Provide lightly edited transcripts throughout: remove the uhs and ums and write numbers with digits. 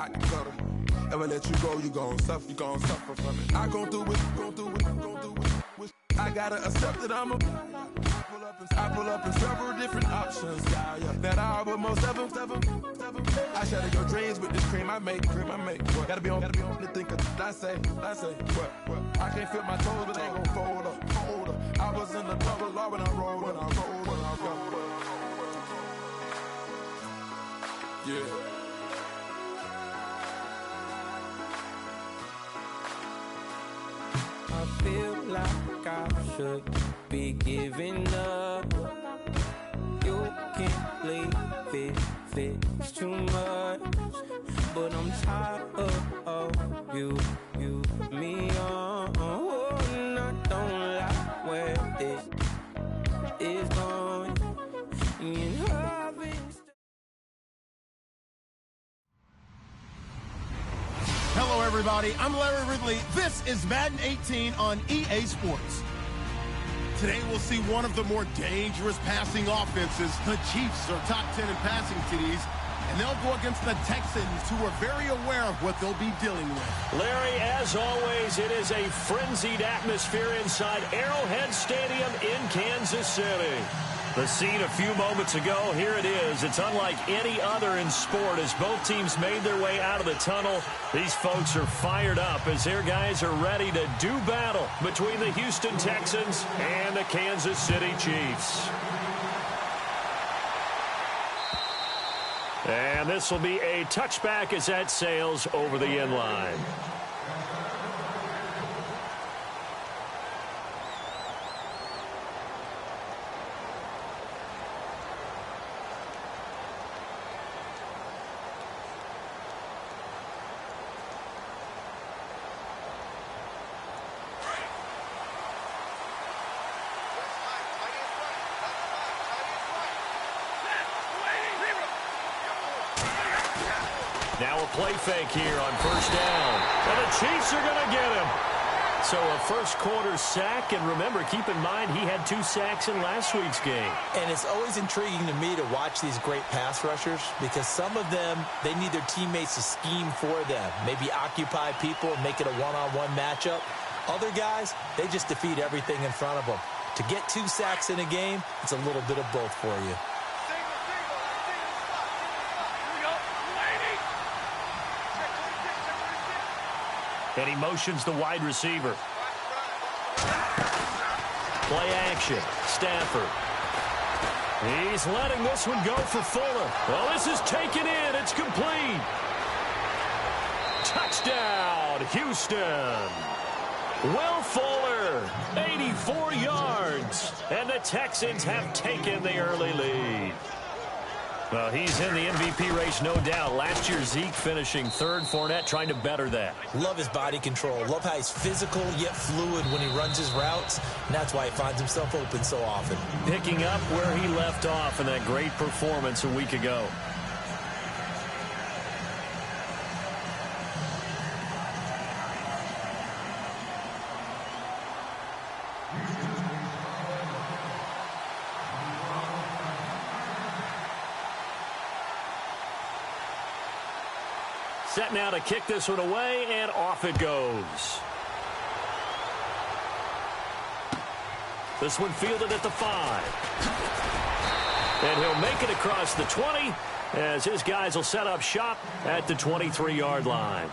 I can cut them. Ever let you go, you gon' suffer from it. I gon' do it. I gotta accept that I'm a. I pull up in several different options. That I but most of them. I shatter your dreams with this cream I make. What? Gotta be on the thinker. I say. What? I can't feel my toes, but they gon' fold up. I was in the double law when I rolled. Yeah. I feel like I should be giving up. You can't leave it's too much. But I'm tired of you, me on. And I don't like where this is going. And Hello, everybody. I'm Larry Ridley. This is Madden 18 on EA Sports. Today, we'll see one of the more dangerous passing offenses. The Chiefs are top 10 in passing TDs, and they'll go against the Texans, who are very aware of what they'll be dealing with. Larry, as always, it is a frenzied atmosphere inside Arrowhead Stadium in Kansas City. The scene a few moments ago, here it is. It's unlike any other in sport as both teams made their way out of the tunnel. These folks are fired up as their guys are ready to do battle between the Houston Texans and the Kansas City Chiefs. And this will be a touchback as that sails over the end line. Now a play fake here on first down. And the Chiefs are going to get him. So a first quarter sack. And remember, keep in mind, he had 2 sacks in last week's game. And it's always intriguing to me to watch these great pass rushers because some of them, they need their teammates to scheme for them. Maybe occupy people and make it a one-on-one matchup. Other guys, they just defeat everything in front of them. To get 2 sacks in a game, it's a little bit of both for you. And he motions the wide receiver. Play action. Stafford. He's letting this one go for Fuller. Well, this is taken in. It's complete. Touchdown, Houston. Will Fuller, 84 yards. And the Texans have taken the early lead. Well, he's in the MVP race, no doubt. Last year, Zeke finishing third. Fournette trying to better that. Love his body control. Love how he's physical yet fluid when he runs his routes. And that's why he finds himself open so often. Picking up where he left off in that great performance a week ago. Set now to kick this one away, and off it goes. This one fielded at the 5. And he'll make it across the 20 as his guys will set up shop at the 23-yard line.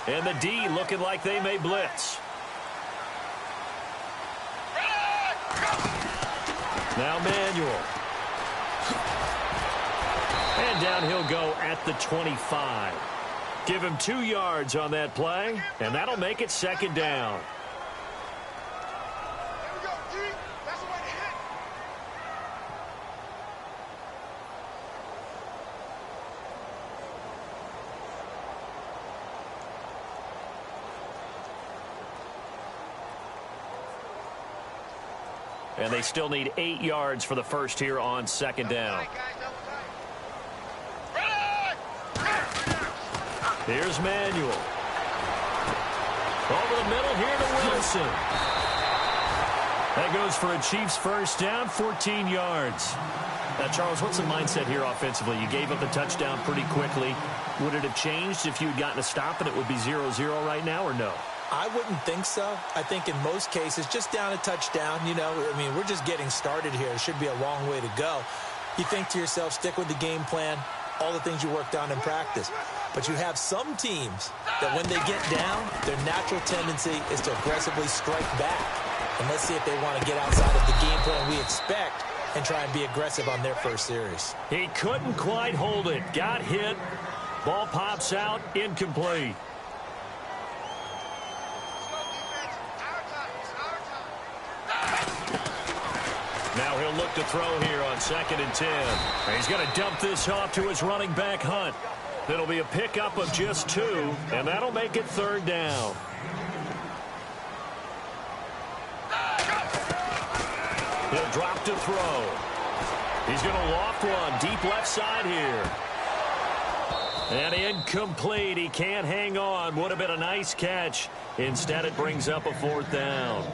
And the D looking like they may blitz. Now Manuel. And down he'll go at the 25. Give him 2 yards on that play, and that'll make it second down. And they still need 8 yards for the first here on second down. Here's Manuel. Over the middle here to Wilson. That goes for a Chiefs first down, 14 yards. Now, Charles, what's the mindset here offensively? You gave up the touchdown pretty quickly. Would it have changed if you had gotten a stop and it would be 0-0 right now, or no? I wouldn't think so. I think in most cases, just down a touchdown, you know, I mean, we're just getting started here. It should be a long way to go. You think to yourself, stick with the game plan, all the things you worked on in practice. But you have some teams that when they get down, their natural tendency is to aggressively strike back. And let's see if they want to get outside of the game plan we expect and try and be aggressive on their first series. He couldn't quite hold it. Got hit. Ball pops out. Incomplete. Now he'll look to throw here on 2nd and 10. And he's going to dump this off to his running back, Hunt. It'll be a pickup of just 2, and that'll make it 3rd down. He'll drop to throw. He's going to loft one deep left side here. And incomplete. He can't hang on. Would have been a nice catch. Instead, it brings up a 4th down.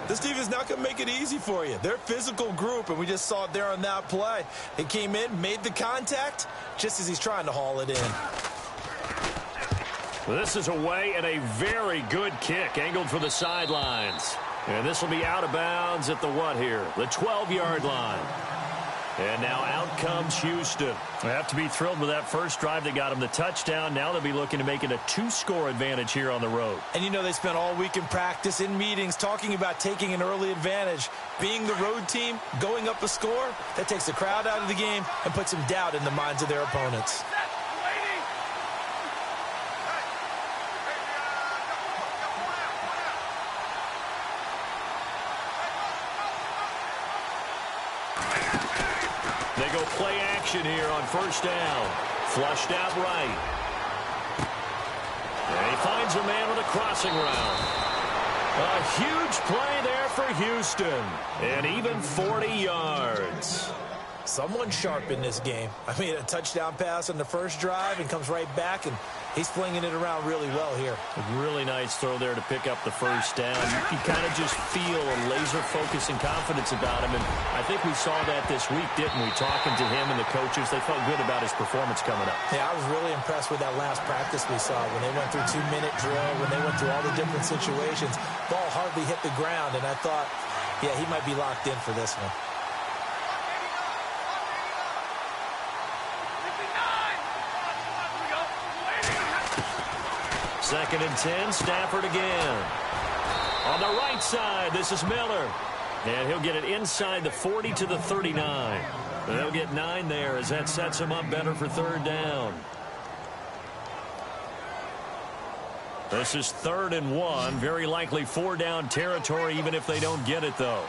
This team is not going to make it easy for you. They're a physical group, and we just saw it there on that play. He came in, made the contact, just as he's trying to haul it in. Well, this is away and a very good kick, angled for the sidelines. And this will be out of bounds at the what here? The 12-yard line. And now out comes Houston. They have to be thrilled with that first drive that got them the touchdown. Now they'll be looking to make it a 2-score advantage here on the road. And you know they spent all week in practice, in meetings, talking about taking an early advantage. Being the road team, going up a score, that takes the crowd out of the game and puts some doubt in the minds of their opponents. They go play action here on 1st down. Flushed out right. And he finds a man with a crossing route. A huge play there for Houston. And even 40 yards. Someone sharp in this game. I mean, a touchdown pass on the first drive and comes right back, and he's flinging it around really well here. A really nice throw there to pick up the first down. You kind of just feel a laser focus and confidence about him, and I think we saw that this week, didn't we? Talking to him and the coaches, they felt good about his performance coming up. Yeah, I was really impressed with that last practice we saw when they went through 2-minute drill, when they went through all the different situations. Ball hardly hit the ground, and I thought, yeah, he might be locked in for this one. 2nd and 10, Stafford again. On the right side, this is Miller. And he'll get it inside the 40 to the 39. And they'll get 9 there as that sets him up better for 3rd down. This is 3rd and 1. Very likely 4-down territory, even if they don't get it, though.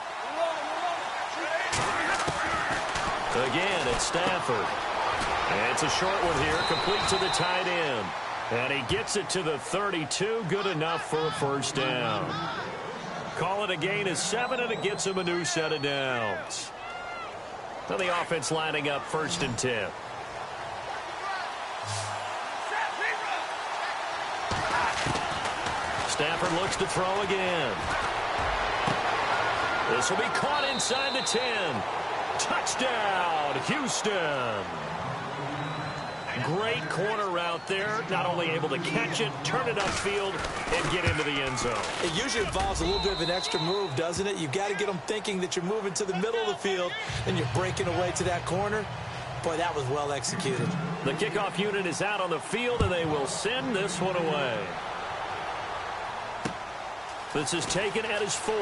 Again, it's Stafford. And it's a short one here, complete to the tight end. And he gets it to the 32. Good enough for a 1st down. Call it a gain of 7, and it gets him a new set of downs. Now the offense lining up 1st and 10. Stafford looks to throw again. This will be caught inside the 10. Touchdown, Houston. Great corner route there. Not only able to catch it, turn it upfield, and get into the end zone. It usually involves a little bit of an extra move, doesn't it? You've got to get them thinking that you're moving to the middle of the field, and you're breaking away to that corner. Boy, that was well executed. The kickoff unit is out on the field, and they will send this one away. This is taken at his 4.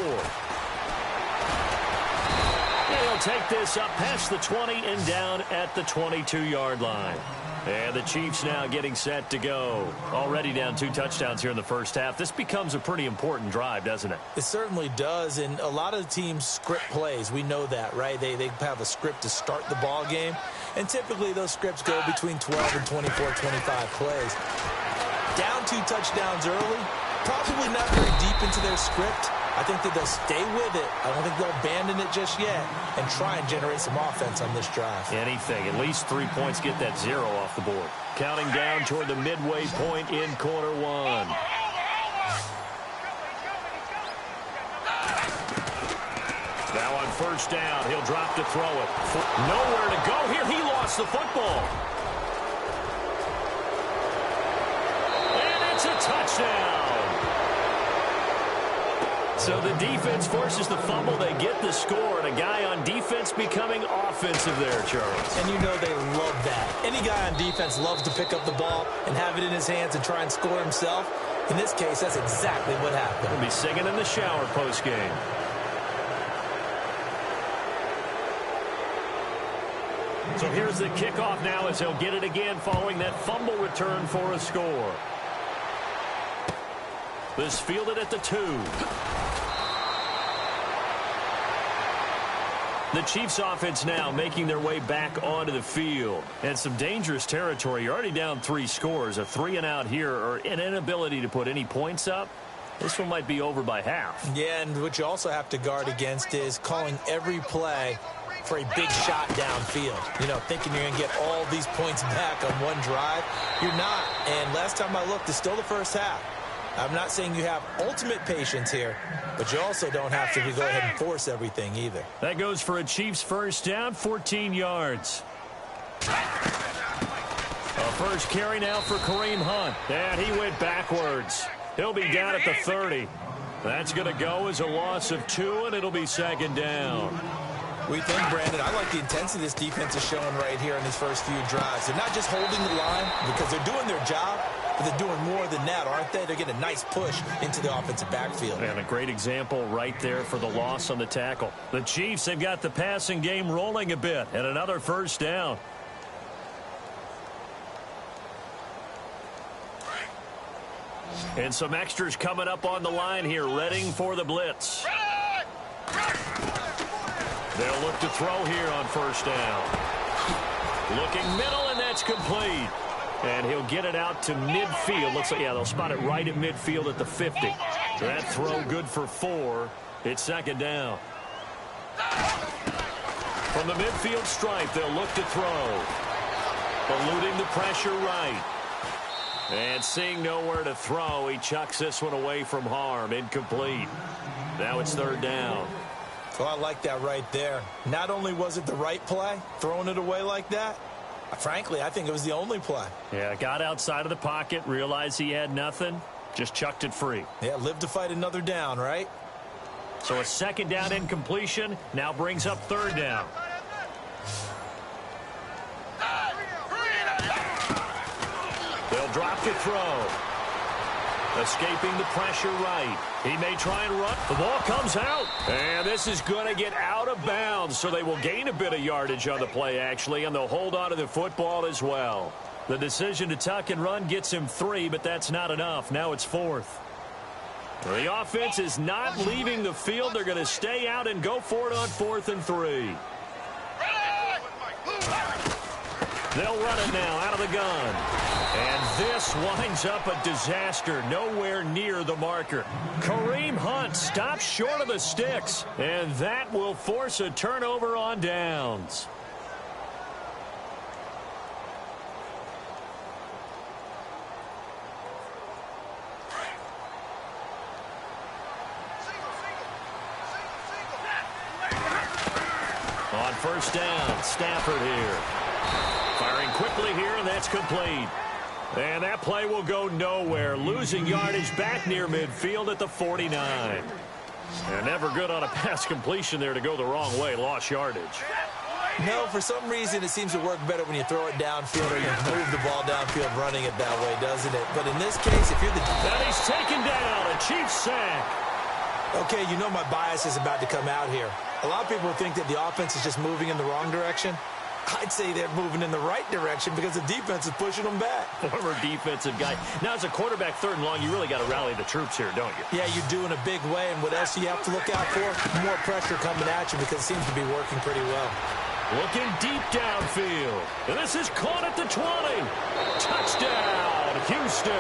He'll take this up past the 20 and down at the 22-yard line. And the Chiefs now getting set to go. Already down 2 touchdowns here in the first half. This becomes a pretty important drive, doesn't it? It certainly does, and a lot of teams script plays. We know that, right? They have a script to start the ball game, and typically those scripts go between 12 and 24, 25 plays. Down 2 touchdowns early, probably not very deep into their script. I think that they'll stay with it. I don't think they'll abandon it just yet and try and generate some offense on this drive. Anything. At least 3 points, get that 0 off the board. Counting down toward the midway point in quarter 1. first down. He'll drop to throw it. Nowhere to go here. He lost the football. And it's a touchdown. So the defense forces the fumble. They get the score, and a guy on defense becoming offensive there, Charles. And you know they love that. Any guy on defense loves to pick up the ball and have it in his hands and try and score himself. In this case, that's exactly what happened. He'll be singing in the shower post-game. So here's the kickoff now as he'll get it again following that fumble return for a score. This fielded at the 2. The Chiefs offense now making their way back onto the field. And some dangerous territory. You're already down 3 scores. A 3-and-out here or an inability to put any points up. This one might be over by half. Yeah, and what you also have to guard against is calling every play for a big shot downfield. You know, thinking you're going to get all these points back on one drive. You're not. And last time I looked, it's still the first half. I'm not saying you have ultimate patience here, but you also don't have to go ahead and force everything either. That goes for a Chiefs first down, 14 yards. A first carry now for Kareem Hunt. And he went backwards. He'll be down at the 30. That's going to go as a loss of 2, and it'll be second down. We think, Brandon, I like the intensity this defense is showing right here in these first few drives. They're not just holding the line because they're doing their job, but they're doing more than that, aren't they? They're getting a nice push into the offensive backfield. And a great example right there for the loss on the tackle. The Chiefs, they've got the passing game rolling a bit, and another first down. And some extras coming up on the line here, readying for the blitz. They'll look to throw here on first down. Looking middle, and that's complete. And he'll get it out to midfield. Looks like, yeah, they'll spot it right at midfield at the 50. That throw good for 4. It's second down. From the midfield stripe, they'll look to throw. Eluding the pressure right. And seeing nowhere to throw, he chucks this one away from harm. Incomplete. Now it's third down. Well, I like that right there. Not only was it the right play, throwing it away like that, frankly, I think it was the only play. Yeah, got outside of the pocket, realized he had nothing, just chucked it free. Yeah, live to fight another down, right? So a second down incompletion now brings up third down. They'll drop to throw. Escaping the pressure right. He may try and run. The ball comes out. And this is going to get out of bounds, so they will gain a bit of yardage on the play, actually, and they'll hold on to the football as well. The decision to tuck and run gets him 3, but that's not enough. Now it's 4th. The offense is not leaving the field. They're going to stay out and go for it on 4th and 3. They'll run it now out of the gun. And this winds up a disaster, nowhere near the marker. Kareem Hunt stops short of the sticks, and that will force a turnover on downs. On first down, Stafford here. Firing quickly here, and that's complete. And that play will go nowhere. Losing yardage back near midfield at the 49. And never good on a pass completion there to go the wrong way. Lost yardage. No, for some reason it seems to work better when you throw it downfield or you move the ball downfield running it that way, doesn't it? But in this case, if you're the... And he's taken down. A Chiefs sack. Okay, you know my bias is about to come out here. A lot of people think that the offense is just moving in the wrong direction. I'd say they're moving in the right direction because the defense is pushing them back. Former defensive guy. Now, as a quarterback, 3rd and long, you really got to rally the troops here, don't you? Yeah, you do in a big way. And what else do you have to look out for? More pressure coming at you because it seems to be working pretty well. Looking deep downfield. And this is caught at the 20. Touchdown, Houston.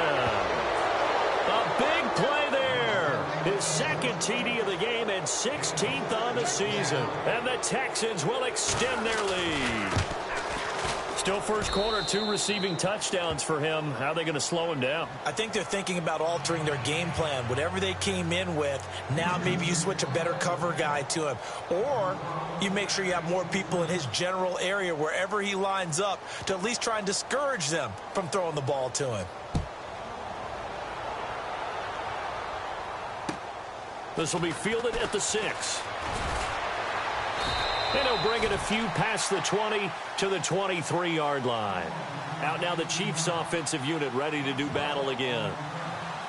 A big play there. His second TD of the game and 16th on the season. And the Texans will extend their lead. Still first quarter, 2 receiving touchdowns for him. How are they going to slow him down? I think they're thinking about altering their game plan. Whatever they came in with, now maybe you switch a better cover guy to him. Or you make sure you have more people in his general area wherever he lines up to at least try and discourage them from throwing the ball to him. This will be fielded at the 6. And he'll bring it a few past the 20 to the 23-yard line. Out now the Chiefs offensive unit ready to do battle again.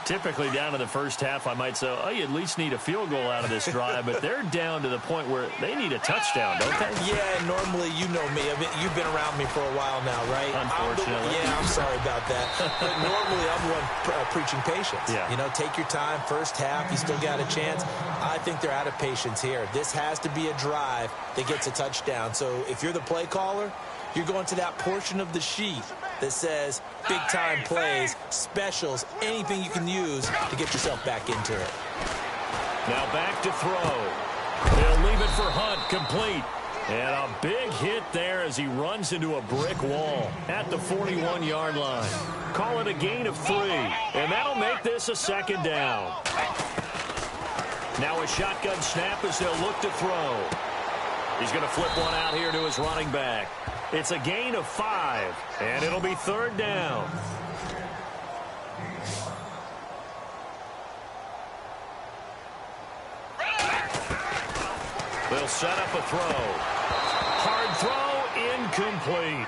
Typically down in the first half, I might say, oh, you at least need a field goal out of this drive, but they're down to the point where they need a touchdown, don't they? Yeah, normally, you know me. You've been around me for a while now, right? Unfortunately. I'm sorry about that. But normally, I'm one preaching patience. Yeah. You know, take your time. First half, you still got a chance. I think they're out of patience here. This has to be a drive that gets a touchdown. So if you're the play caller, you're going to that portion of the sheet that says big-time plays, specials, anything you can use to get yourself back into it. Now back to throw. They'll leave it for Hunt, complete. And a big hit there as he runs into a brick wall at the 41-yard line. Call it a gain of 3, and that'll make this a second down. Now a shotgun snap as they'll look to throw. He's going to flip one out here to his running back. It's a gain of 5, and it'll be 3rd down. They'll set up a throw. Hard throw, incomplete.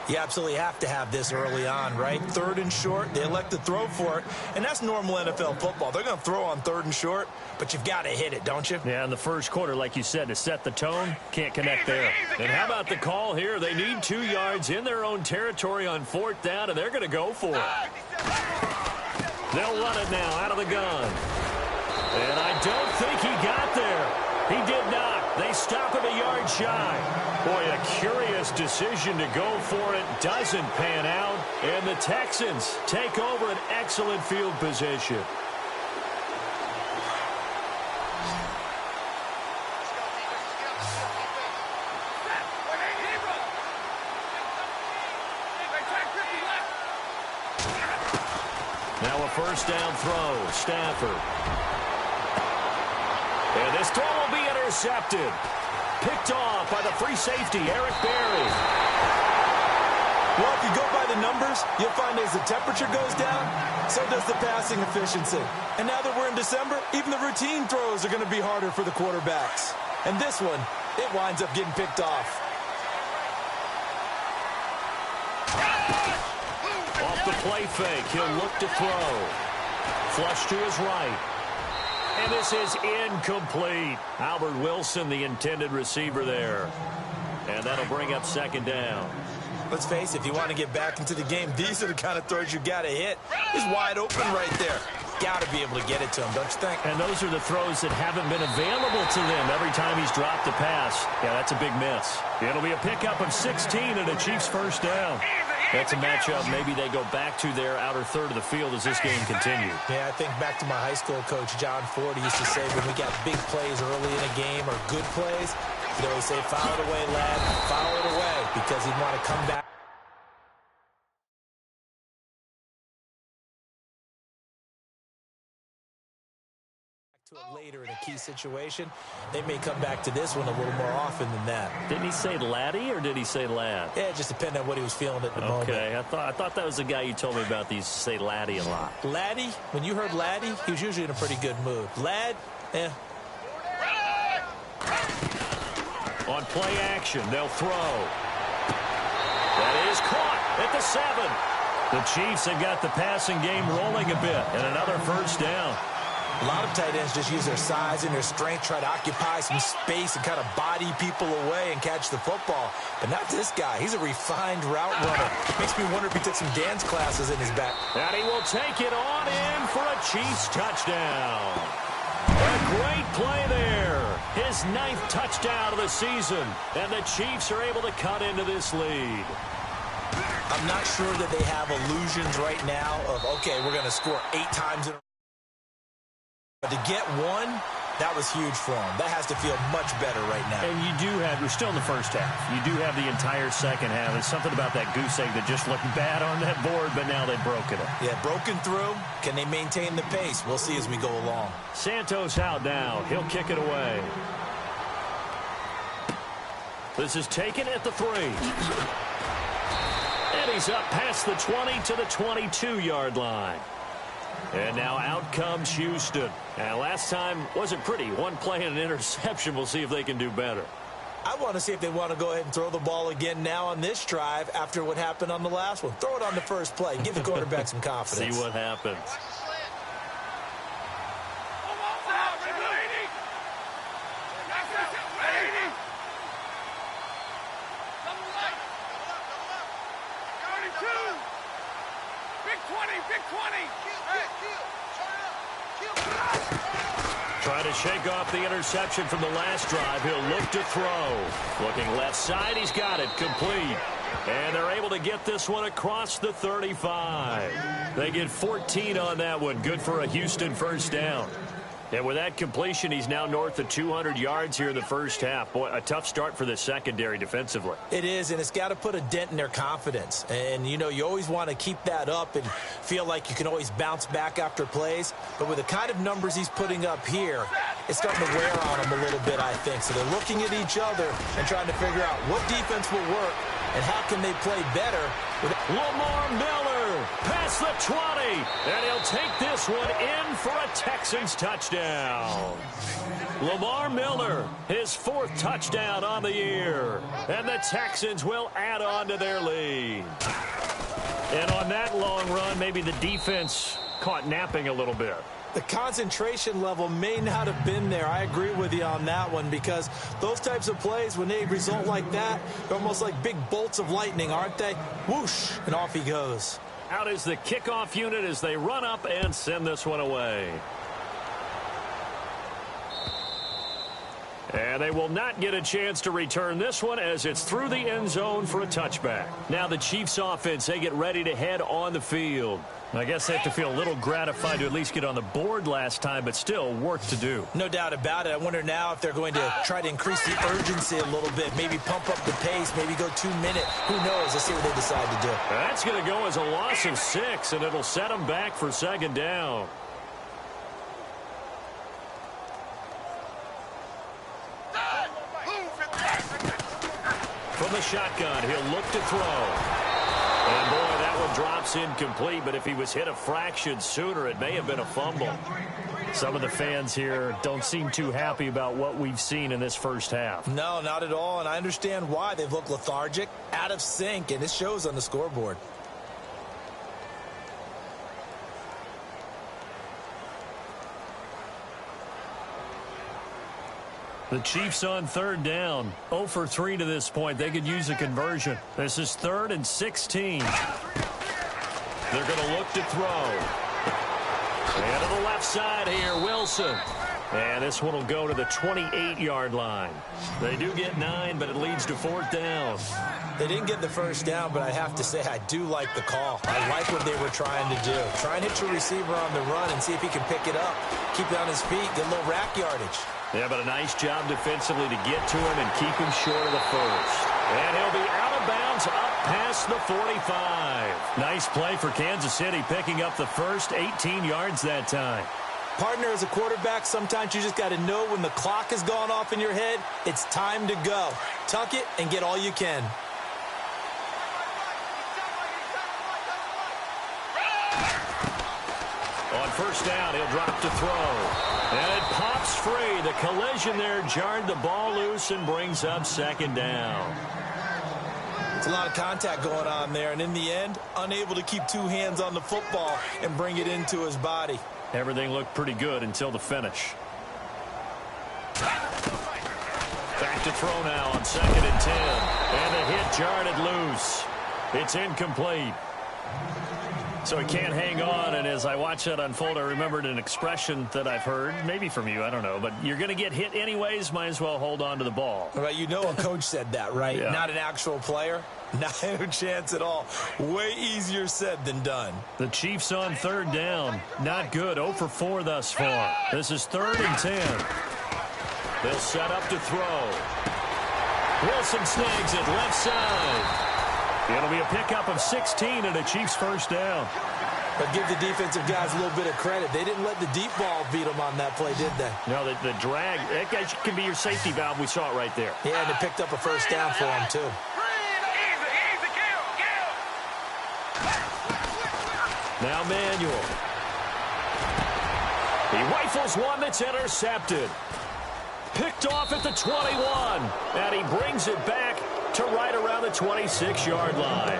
You absolutely have to have this early on, right? 3rd and short, they elect to throw for it, and that's normal NFL football. They're going to throw on 3rd and short, but you've got to hit it, don't you? Yeah, in the first quarter, like you said, to set the tone, can't connect there. And how about the call here? They need 2 yards in their own territory on 4th down, and they're going to go for it. They'll run it now out of the gun. And I don't think he got there. He did not. They stop it a yard shy. Boy, a curious decision to go for it. Doesn't pan out. And the Texans take over an excellent field position. Now a first down throw. Stafford. And this throw will be intercepted. Picked off by the free safety, Eric Berry. Well, if you go by the numbers, you'll find as the temperature goes down, so does the passing efficiency. And now that we're in December, even the routine throws are going to be harder for the quarterbacks. And this one, it winds up getting picked off. Off the play fake, he'll look to throw. Flush to his right. And this is incomplete. Albert Wilson, the intended receiver there. And that'll bring up 2nd down. Let's face it, if you want to get back into the game, these are the kind of throws you got to hit. He's wide open right there. Got to be able to get it to him, don't you think? And those are the throws that haven't been available to them every time he's dropped a pass. Yeah, that's a big miss. It'll be a pickup of 16 and a Chiefs first down. That's a matchup maybe they go back to their outer third of the field as this game continues. Yeah, I think back to my high school coach, John Ford. He used to say when we got big plays early in a game or good plays, he'd always say, foul it away, lad, foul it away, because he'd want to come back to it later in a key situation. They may come back to this one a little more often than that. Didn't he say laddie or did he say lad? Yeah, it just depended on what he was feeling at the moment. Okay, I thought that was the guy you told me about. These say laddie a lot. Laddie, when you heard laddie, he was usually in a pretty good mood. Lad, On play action, they'll throw. That is caught at the 7. The Chiefs have got the passing game rolling a bit, and another first down. A lot of tight ends just use their size and their strength, try to occupy some space and kind of body people away and catch the football. But not this guy. He's a refined route runner. Makes me wonder if he took some dance classes in his back. And he will take it on in for a Chiefs touchdown. A great play there. His 9th touchdown of the season. And the Chiefs are able to cut into this lead. I'm not sure that they have illusions right now of, okay, we're going to score 8 times in a row. But to get one, That was huge for him. That has to feel much better right now. And you're still in the first half. You do have the entire second half. There's something about that goose egg that just looked bad on that board, but now they've broken it. Yeah, broken through. Can they maintain the pace? We'll see as we go along. Santos out now. He'll kick it away. This is taken at the 3. And he's up past the 20 to the 22-yard line. And now out comes Houston. And last time wasn't pretty. One play and an interception. We'll see if they can do better. I want to see if they want to go ahead and throw the ball again now on this drive after what happened on the last one. Throw it on the first play. Give the quarterback some confidence. See what happens. Trying to shake off the interception from the last drive. He'll look to throw. Looking left side. He's got it. Complete. And they're able to get this one across the 35. They get 14 on that one. Good for a Houston first down. And with that completion, he's now north of 200 yards here in the first half. Boy, a tough start for the secondary defensively. It is, and it's got to put a dent in their confidence. And, you know, you always want to keep that up and feel like you can always bounce back after plays. But with the kind of numbers he's putting up here, it's starting to wear on them a little bit, I think. So they're looking at each other and trying to figure out what defense will work and how can they play better. Lamar Miller past the 20, and he'll take this one in for a Texans touchdown. Lamar Miller, his 4th touchdown on the year, and the Texans will add on to their lead. And on that long run, maybe the defense caught napping a little bit. The concentration level may not have been there. I agree with you on that one, because those types of plays, when they result like that, they're almost like big bolts of lightning, aren't they? Whoosh, and off he goes. Out is the kickoff unit as they run up and send this one away. And they will not get a chance to return this one as it's through the end zone for a touchback. Now the Chiefs offense, they get ready to head on the field. I guess they have to feel a little gratified to at least get on the board last time, but still work to do. No doubt about it. I wonder now if they're going to try to increase the urgency a little bit, maybe pump up the pace, maybe go 2 minute. Who knows? Let's see what they decide to do. That's going to go as a loss of 6, and it'll set them back for second down. From the shotgun, he'll look to throw. And boy, that one drops incomplete, but if he was hit a fraction sooner, it may have been a fumble. Some of the fans here don't seem too happy about what we've seen in this first half. No, not at all, and I understand why. They've looked lethargic, out of sync, and it shows on the scoreboard. The Chiefs on 3rd down. 0 for 3 to this point. They could use a conversion. This is 3rd and 16. They're going to look to throw. And to the left side here, Wilson. And this one will go to the 28-yard line. They do get 9, but it leads to 4th down. They didn't get the first down, but I have to say I do like the call. I like what they were trying to do. Try and hit your receiver on the run and see if he can pick it up. Keep it on his feet, get a little rack yardage. Yeah, but a nice job defensively to get to him and keep him short of the first. And he'll be out of bounds up past the 45. Nice play for Kansas City, picking up the first 18 yards that time. Partner, as a quarterback, sometimes you just got to know when the clock has gone off in your head, it's time to go. Tuck it and get all you can. On first down, he'll drop to throw. And it pops free. The collision there jarred the ball loose and brings up 2nd down. It's a lot of contact going on there, and in the end, unable to keep 2 hands on the football and bring it into his body. Everything looked pretty good until the finish. Back to throw now on 2nd and 10. And the hit jarred it loose. It's incomplete. So he can't hang on, and as I watch that unfold, I remembered an expression that I've heard, maybe from you, I don't know, but you're going to get hit anyways, might as well hold on to the ball. Well, you know a coach said that, right? Yeah. Not an actual player. Not a chance at all. Way easier said than done. The Chiefs on third down. Not good. 0 for 4 thus far. This is 3rd and 10. They'll set up to throw. Wilson snags it left side. It'll be a pickup of 16 and a Chiefs first down. But give the defensive guys a little bit of credit. They didn't let the deep ball beat them on that play, did they? No, the drag, that guy can be your safety valve. We saw it right there. Yeah, and it picked up a first down for him, too. Now Manuel. He rifles one that's intercepted. Picked off at the 21. And he brings it back to right around the 26-yard line.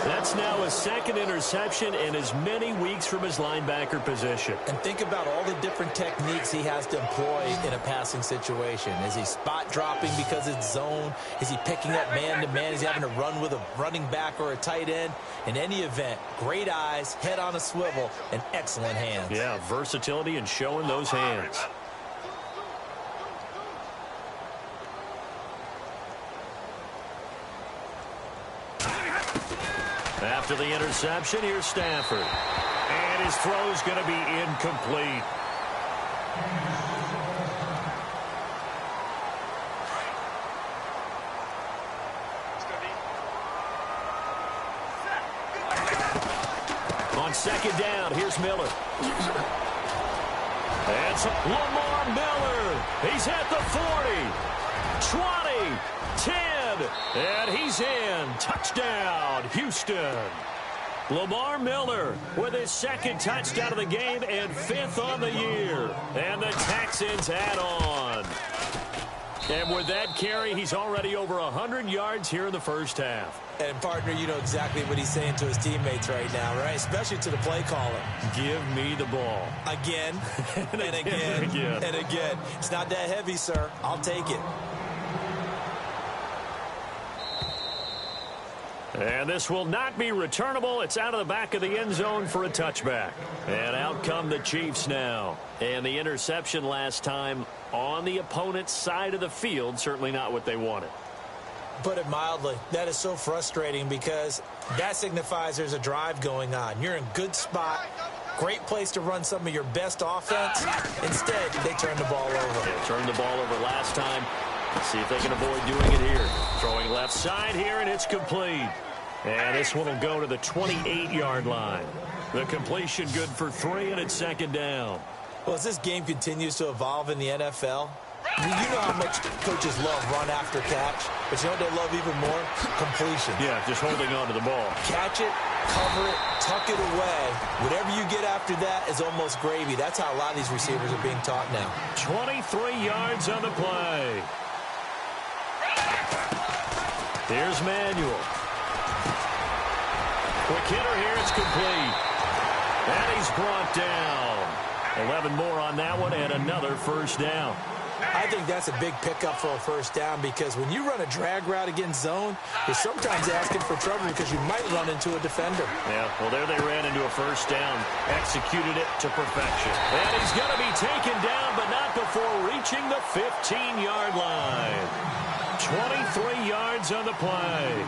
That's now his 2nd interception in as many weeks from his linebacker position. And think about all the different techniques he has to employ in a passing situation. Is he spot dropping because it's zone? Is he picking up man-to-man? Is he having to run with a running back or a tight end? In any event, great eyes, head on a swivel, and excellent hands. Yeah, versatility and showing those hands. After the interception, here's Stafford. And his throw's going to be incomplete. On 2nd down, here's Miller. It's Lamar Miller. He's at the 40, 20, 10, and he's in. Touchdown, Houston. Lamar Miller with his 2nd touchdown of the game and 5th on the year. And the Texans add on. And with that carry, he's already over 100 yards here in the first half. And, partner, you know exactly what he's saying to his teammates right now, right? Especially to the play caller. Give me the ball. Again, and again, and again. It's not that heavy, sir. I'll take it. And this will not be returnable. It's out of the back of the end zone for a touchback. And out come the Chiefs now. And the interception last time on the opponent's side of the field, certainly not what they wanted. Put it mildly, that is so frustrating because that signifies there's a drive going on. You're in good spot, great place to run some of your best offense. Instead, they turn the ball over. They turned the ball over last time. Let's see if they can avoid doing it here. Throwing left side here, and it's complete. And this one will go to the 28-yard line. The completion good for 3, and it's 2nd down. Well, as this game continues to evolve in the NFL, you know how much coaches love run after catch, but you know what they love even more? Completion. Yeah, just holding on to the ball. Catch it, cover it, tuck it away. Whatever you get after that is almost gravy. That's how a lot of these receivers are being taught now. 23 yards on the play. Here's Manuel. Quick hitter here, it's complete. And he's brought down. 11 more on that one and another first down. I think that's a big pickup for a first down because when you run a drag route against zone, you're sometimes asking for trouble because you might run into a defender. Yeah, well, there they ran into a first down, executed it to perfection. And he's going to be taken down, but not before reaching the 15-yard line. 23 yards on the play.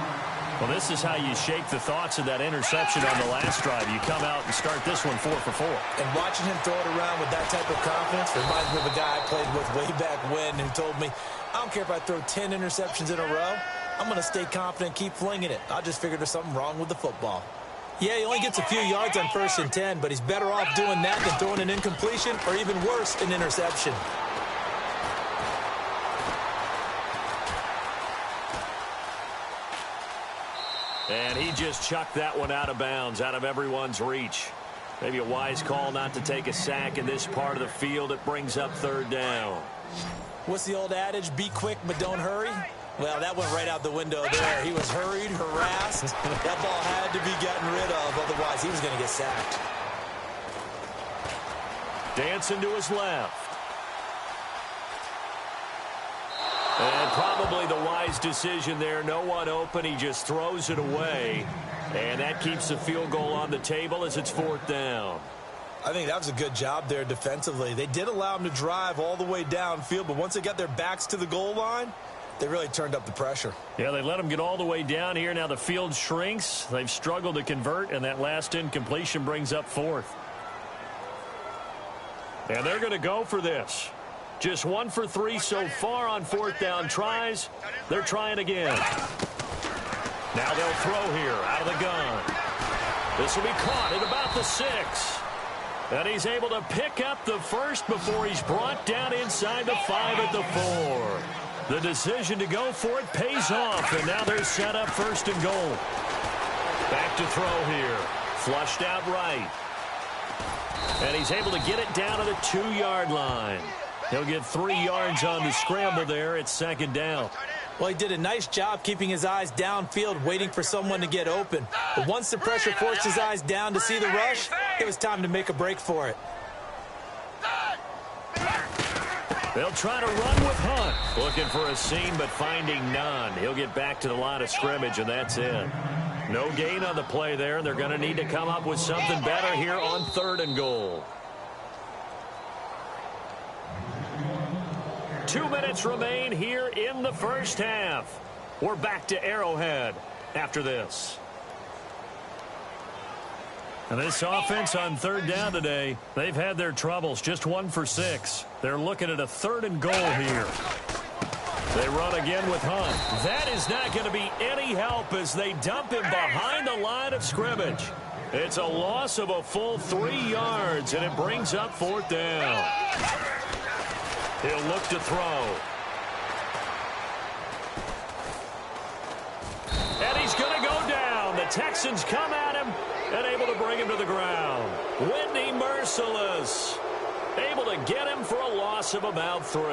Well, this is how you shake the thoughts of that interception on the last drive. You come out and start this one 4 for 4. And watching him throw it around with that type of confidence reminds me of a guy I played with way back when who told me, I don't care if I throw 10 interceptions in a row. I'm going to stay confident and keep flinging it. I just figured there's something wrong with the football. Yeah, he only gets a few yards on 1st and 10, but he's better off doing that than throwing an incompletion or even worse, an interception. And he just chucked that one out of bounds, out of everyone's reach. Maybe a wise call not to take a sack in this part of the field. It brings up 3rd down. What's the old adage? Be quick, but don't hurry? Well, that went right out the window there. He was hurried, harassed. That ball had to be gotten rid of, otherwise he was going to get sacked. Dancing to his left. And probably the wise decision there. No one open. He just throws it away. And that keeps the field goal on the table as it's 4th down. I think that was a good job there defensively. They did allow them to drive all the way downfield, but once they got their backs to the goal line, they really turned up the pressure. Yeah, they let them get all the way down here. Now the field shrinks. They've struggled to convert, and that last incompletion brings up 4th. And they're going to go for this. Just 1 for 3 so far on 4th down tries. They're trying again. Now they'll throw here out of the gun. This will be caught at about the 6. And he's able to pick up the first before he's brought down inside the 5 at the 4. The decision to go for it pays off, and now they're set up 1st and goal. Back to throw here. Flushed out right. And he's able to get it down to the 2-yard line. He'll get 3 yards on the scramble there. It's 2nd down. Well, he did a nice job keeping his eyes downfield, waiting for someone to get open. But once the pressure forced his eyes down to see the rush, it was time to make a break for it. They'll try to run with Hunt. Looking for a seam, but finding none. He'll get back to the line of scrimmage, and that's it. No gain on the play there. They're going to need to come up with something better here on 3rd and goal. 2 minutes remain here in the first half. We're back to Arrowhead after this. And this offense on 3rd down today, they've had their troubles. Just 1 for 6. They're looking at a 3rd and goal here. They run again with Hunt. That is not going to be any help as they dump him behind the line of scrimmage. It's a loss of a full 3 yards, and it brings up 4th down. He'll look to throw. And he's going to go down. The Texans come at him and able to bring him to the ground. Whitney merciless. Able to get him for a loss of about 3.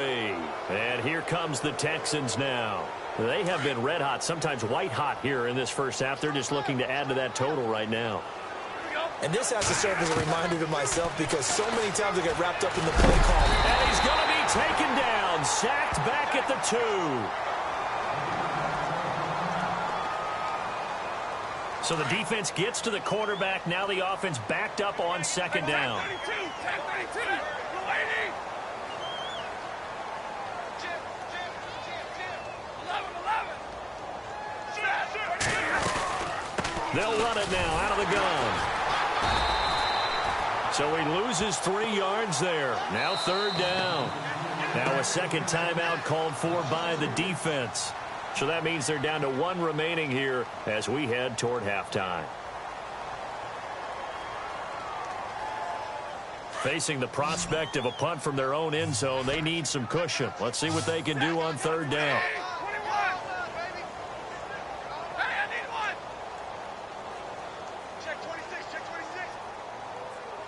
And here comes the Texans now. They have been red hot, sometimes white hot here in this first half. They're just looking to add to that total right now. And this has to serve as a reminder to myself because so many times I get wrapped up in the play call. And he's going to be taken down, sacked back at the 2. So the defense gets to the quarterback. Now the offense backed up on 2nd down. They'll run it now out of the gun. So he loses 3 yards there. Now 3rd down. Now a second timeout called for by the defense. So that means they're down to 1 remaining here as we head toward halftime. Facing the prospect of a punt from their own end zone, they need some cushion. Let's see what they can do on 3rd down.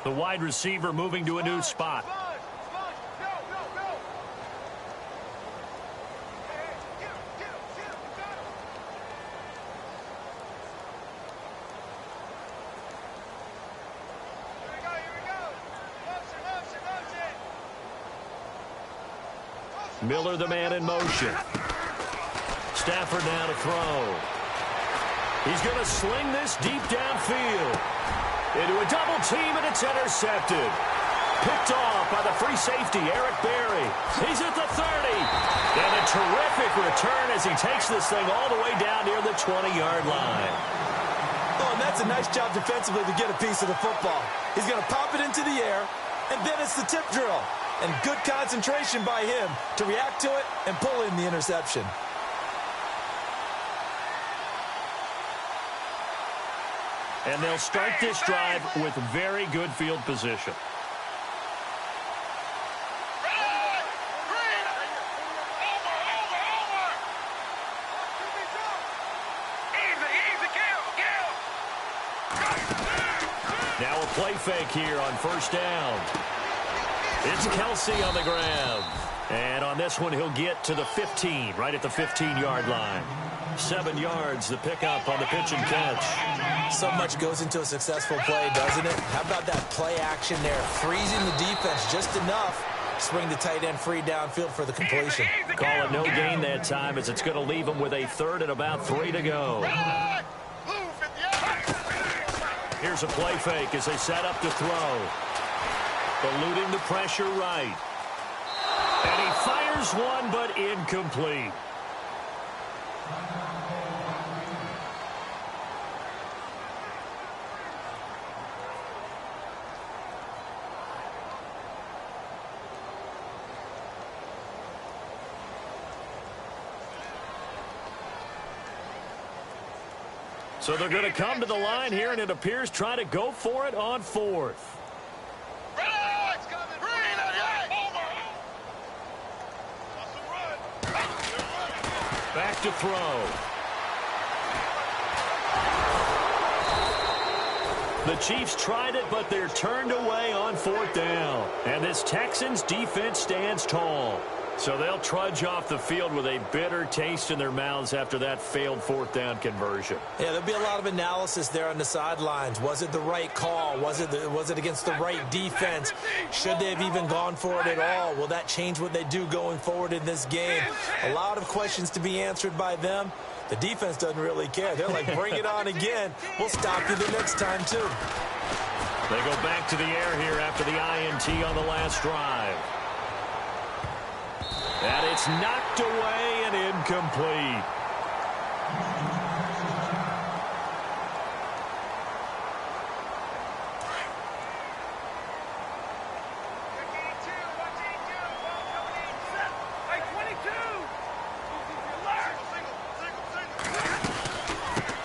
The wide receiver moving to a new spot. Miller, the man in motion. Stafford now to throw. He's going to sling this deep downfield. Into a double team, and it's intercepted. Picked off by the free safety, Eric Berry. He's at the 30. And a terrific return as he takes this thing all the way down near the 20-yard line. Oh, and that's a nice job defensively to get a piece of the football. He's going to pop it into the air, and then it's the tip drill. And good concentration by him to react to it and pull in the interception. And they'll start this drive with very good field position. Now a play fake here on 1st down. It's Kelsey on the grab. And on this one, he'll get to the 15, right at the 15-yard line. 7 yards, the pickup on the pitch and catch. So much goes into a successful play, doesn't it? How about that play action there? Freezing the defense just enough. Swing the tight end free downfield for the completion. Call it no gain that time as it's going to leave him with a 3rd and about 3 to go. Here's a play fake as they set up to throw. Eluding the pressure right. And he fires one, but incomplete. So they're going to come to the line here, and it appears try to go for it on fourth. Back to throw. The Chiefs tried it, but they're turned away on fourth down. And this Texans defense stands tall. So they'll trudge off the field with a bitter taste in their mouths after that failed fourth down conversion. Yeah, there'll be a lot of analysis there on the sidelines. Was it the right call? Was it against the right defense? Should they have even gone for it at all? Will that change what they do going forward in this game? A lot of questions to be answered by them. The defense doesn't really care. They're like, bring it on again. We'll stop you the next time, too. They go back to the air here after the INT on the last drive. And it's knocked away and incomplete.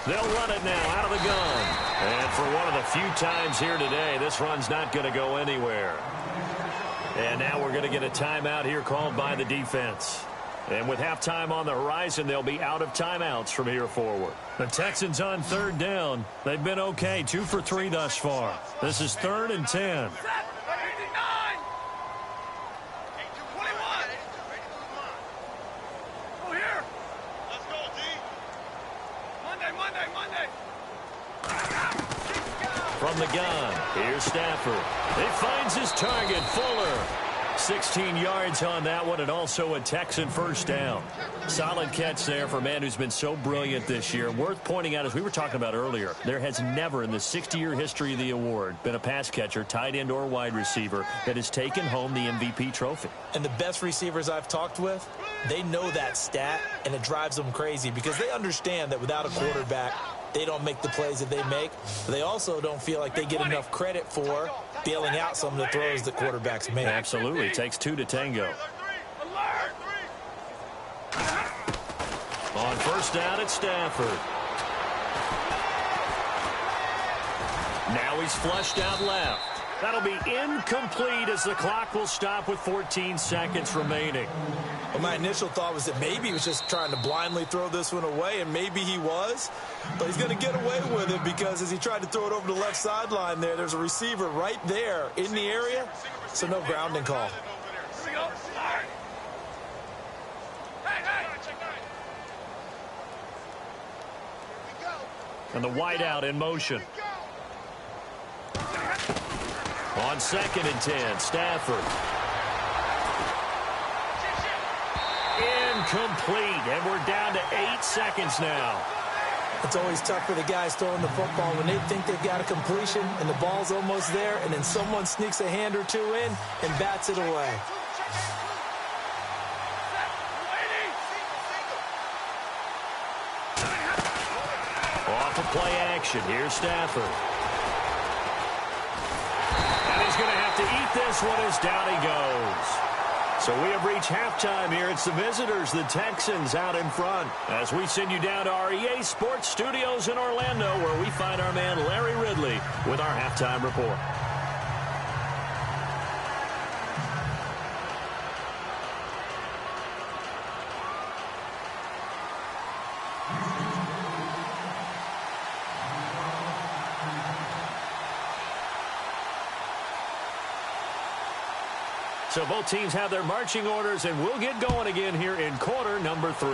They'll run it now out of the gun. And for one of the few times here today, this run's not going to go anywhere. And now we're going to get a timeout here called by the defense. And with halftime on the horizon, they'll be out of timeouts from here forward. The Texans on third down. They've been okay, 2 for 3 thus far. This is 3rd and 10. From the gun, here's Stafford. He finds his target, Fuller. 16 yards on that one, and also a Texan first down. Solid catch there for a man who's been so brilliant this year. Worth pointing out, as we were talking about earlier, there has never in the 60-year history of the award been a pass catcher, tight end, or wide receiver that has taken home the MVP trophy. And the best receivers I've talked with, they know that stat, and it drives them crazy because they understand that without a quarterback, they don't make the plays that they make. But they also don't feel like they get enough credit for bailing out some of the throws that quarterbacks make. Absolutely. It takes 2 to tango. On first down, it's Stafford. Now he's flushed out left. That'll be incomplete as the clock will stop with 14 seconds remaining. Well, my initial thought was that maybe he was just trying to blindly throw this one away, and maybe he was. But he's going to get away with it because as he tried to throw it over the left sideline there's a receiver right there in the area, so no grounding call. And the wideout in motion. On 2nd and 10, Stafford. Incomplete, and we're down to 8 seconds now. It's always tough for the guys throwing the football when they think they've got a completion and the ball's almost there, and then someone sneaks a hand or two in and bats it away. Off of play action, here's Stafford. And he's going to have to eat this one as down he goes. So we have reached halftime here. It's the visitors, the Texans, out in front. As we send you down to our EA Sports Studios in Orlando, where we find our man Larry Ridley with our halftime report. So both teams have their marching orders, and we'll get going again here in quarter number 3.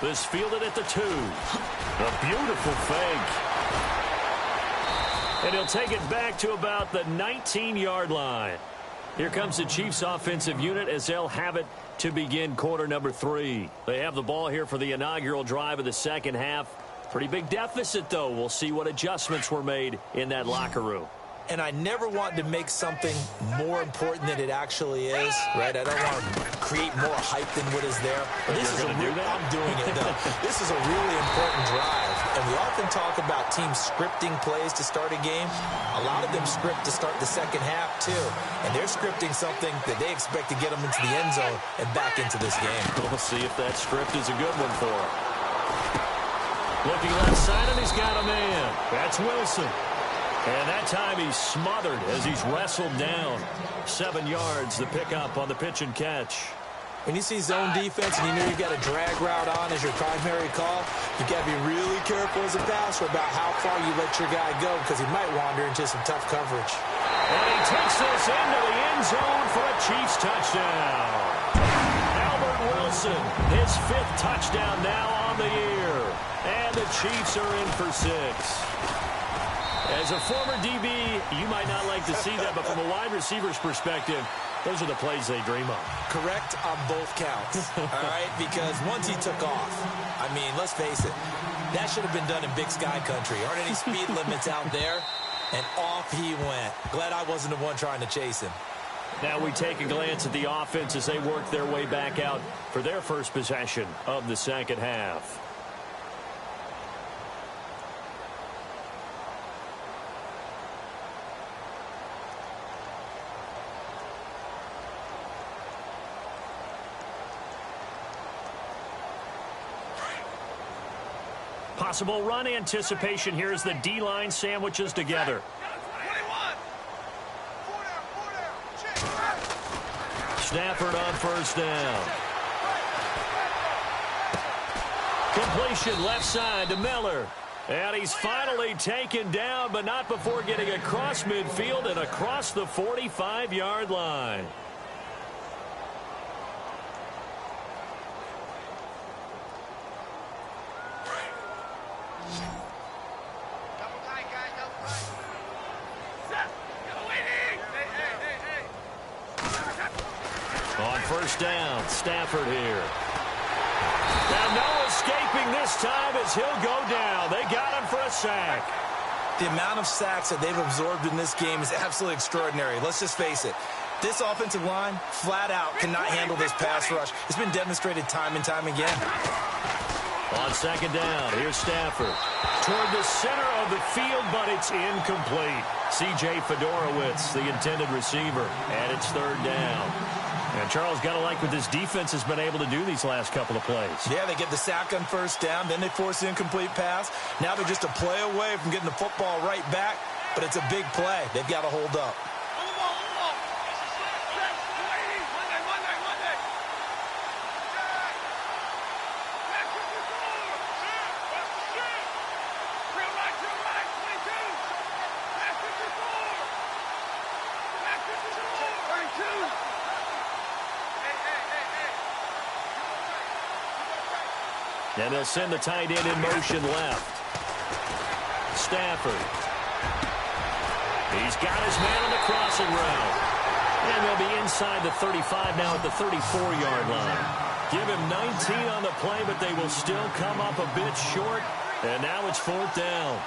This fielded at the 2. A beautiful fake. And he'll take it back to about the 19-yard line. Here comes the Chiefs offensive unit as they'll have it to begin quarter number 3. They have the ball here for the inaugural drive of the second half. Pretty big deficit, though. We'll see what adjustments were made in that locker room. And I never want to make something more important than it actually is, right? I don't want to create more hype than what is there. But this is I'm doing it, though. This is a really important drive. And we often talk about teams scripting plays to start a game. A lot of them script to start the second half, too. And they're scripting something that they expect to get them into the end zone and back into this game. We'll see if that script is a good one for him. Looking left side, and he's got a man. That's Wilson. And that time he's smothered as he's wrestled down. 7 yards, the pickup on the pitch and catch. When you see zone defense and you know you've got a drag route on as your primary call, you've got to be really careful as a passer about how far you let your guy go because he might wander into some tough coverage. And he takes this into the end zone for a Chiefs touchdown. Albert Wilson, his 5th touchdown now on the year. And the Chiefs are in for 6. As a former DB, you might not like to see that, but from a wide receiver's perspective, those are the plays they dream of. Correct on both counts, all right? Because once he took off, I mean, let's face it, that should have been done in Big Sky country. Aren't any speed limits out there? And off he went. Glad I wasn't the one trying to chase him. Now we take a glance at the offense as they work their way back out for their first possession of the second half. Possible run anticipation here as the D-line sandwiches together. Stafford on first down. Completion left side to Miller. And he's finally taken down, but not before getting across midfield and across the 45-yard line. On first down, Stafford here. Now no escaping this time as he'll go down. They got him for a sack. The amount of sacks that they've absorbed in this game is absolutely extraordinary. Let's just face it. This offensive line, flat out, cannot handle this pass rush. It's been demonstrated time and time again. On second down, here's Stafford. Toward the center of the field, but it's incomplete. C.J. Fedorowicz, the intended receiver, and it's third down. And Charles, got to like what this defense has been able to do these last couple of plays. Yeah, they get the sack on first down, then they force the incomplete pass. Now they're just a play away from getting the football right back, but it's a big play. They've got to hold up. And they'll send the tight end in motion left. Stafford. He's got his man on the crossing route. And they'll be inside the 35 now at the 34-yard line. Give him 19 on the play, but they will still come up a bit short. And now it's fourth down.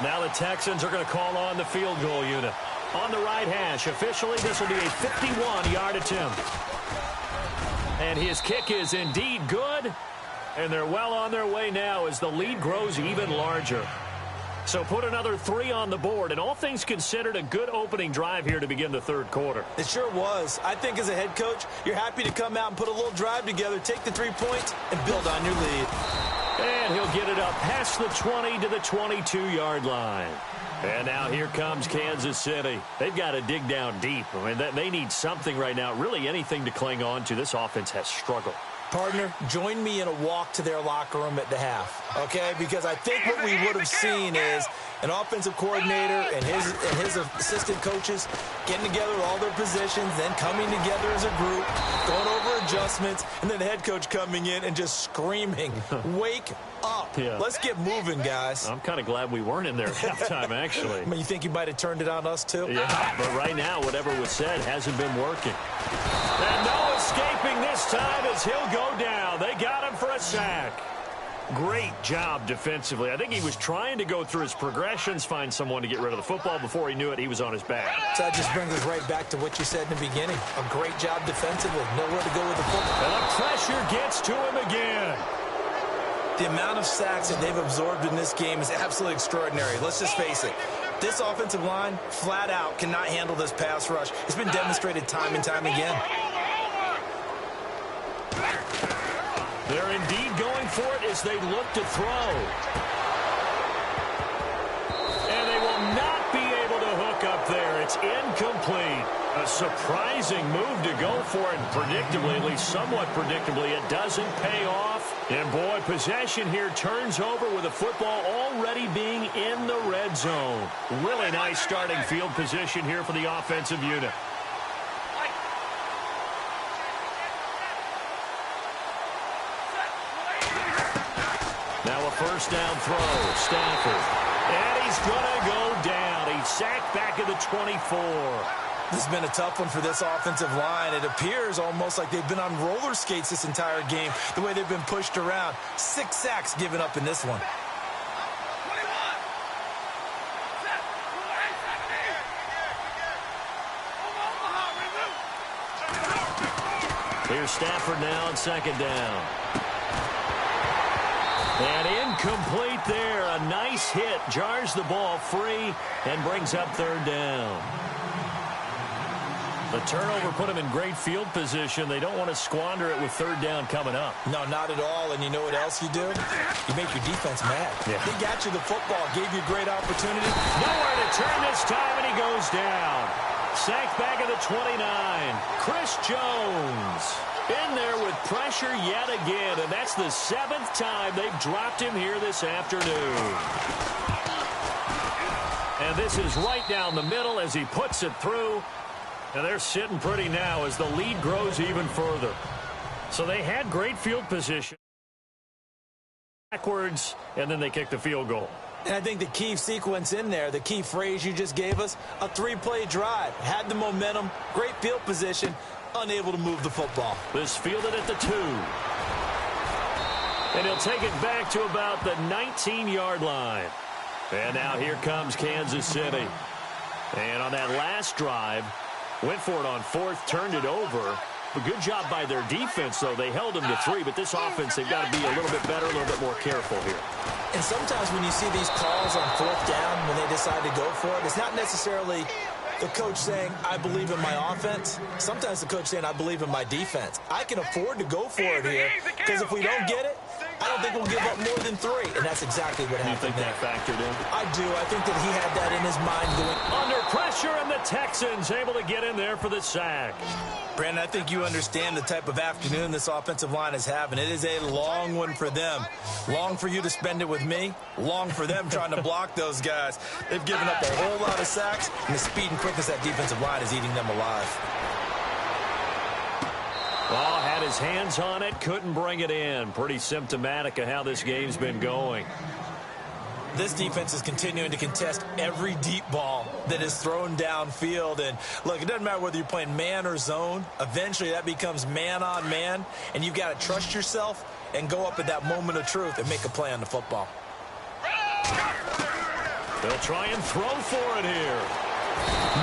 Now the Texans are going to call on the field goal unit. On the right hash, officially this will be a 51-yard attempt. And his kick is indeed good. And they're well on their way now as the lead grows even larger. So put another 3 on the board, and all things considered, a good opening drive here to begin the third quarter. It sure was. I think as a head coach, you're happy to come out and put a little drive together, take the 3 points, and build on your lead. And he'll get it up past the 20 to the 22-yard line. And now here comes Kansas City. They've got to dig down deep. I mean, they need something right now, really anything to cling on to. This offense has struggled. Partner, join me in a walk to their locker room at the half, okay? Because I think what we would have seen is an offensive coordinator and his assistant coaches getting together with all their positions, then coming together as a group, going over adjustments, and then the head coach coming in and just screaming, wake up. Yeah. Let's get moving, guys. I'm kind of glad we weren't in there at halftime, actually. I mean, you think you might have turned it on us, too? Yeah, but right now, whatever was said hasn't been working. And no escaping this time as he'll go down. They got him for a sack. Great job defensively. I think he was trying to go through his progressions, find someone to get rid of the football. Before he knew it, he was on his back. So that just brings us right back to what you said in the beginning. A great job defensively. Nowhere to go with the football. And the pressure gets to him again. The amount of sacks that they've absorbed in this game is absolutely extraordinary. Let's just face it. This offensive line, flat out, cannot handle this pass rush. It's been demonstrated time and time again. They're indeed going for it as they look to throw. And they will not be able to hook up there. It's incomplete. A surprising move to go for it. Predictably, at least somewhat predictably, it doesn't pay off. And boy, possession here turns over with the football already being in the red zone. Really nice starting field position here for the offensive unit. Now a first down throw, Stafford. And he's going to go down. He's sacked back at the 24. This has been a tough one for this offensive line. It appears almost like they've been on roller skates this entire game, the way they've been pushed around. 6 sacks given up in this one. Here's Stafford now on second down. And incomplete there. A nice hit. Jars the ball free and brings up third down. The turnover put them in great field position. They don't want to squander it with third down coming up. No, not at all. And you know what else you do? You make your defense mad. Yeah. They got you the football, gave you a great opportunity. Nowhere to turn this time, and he goes down. Sacked back at the 29. Chris Jones in there with pressure yet again, and that's the 7th time they've dropped him here this afternoon. And this is right down the middle as he puts it through. And they're sitting pretty now as the lead grows even further. So they had great field position. Backwards, and then they kicked the field goal. And I think the key sequence in there, the key phrase you just gave us, a 3-play drive. Had the momentum, great field position, unable to move the football. This fielded at the 2. And he'll take it back to about the 19-yard line. And now here comes Kansas City. And on that last drive, went for it on 4th, turned it over. A good job by their defense, though. They held them to 3, but this offense, they've got to be a little bit better, a little bit more careful here. And sometimes when you see these calls on 4th down, when they decide to go for it, it's not necessarily the coach saying, I believe in my offense. Sometimes the coach saying, I believe in my defense. I can afford to go for it here, because if we don't get it, I don't think we'll give up more than 3. And that's exactly what happened. You think that factored in? I do. I think that he had that in his mind going. Under pressure, and the Texans able to get in there for the sack. Brandon, I think you understand the type of afternoon this offensive line is having. It is a long one for them. Long for you to spend it with me. Long for them trying to block those guys. They've given up a whole lot of sacks, and the speed and quickness that defensive line is eating them alive. Well, had his hands on it, couldn't bring it in. Pretty symptomatic of how this game's been going. This defense is continuing to contest every deep ball that is thrown downfield. And, look, it doesn't matter whether you're playing man or zone. Eventually, that becomes man on man. And you've got to trust yourself and go up at that moment of truth and make a play on the football. They'll try and throw for it here.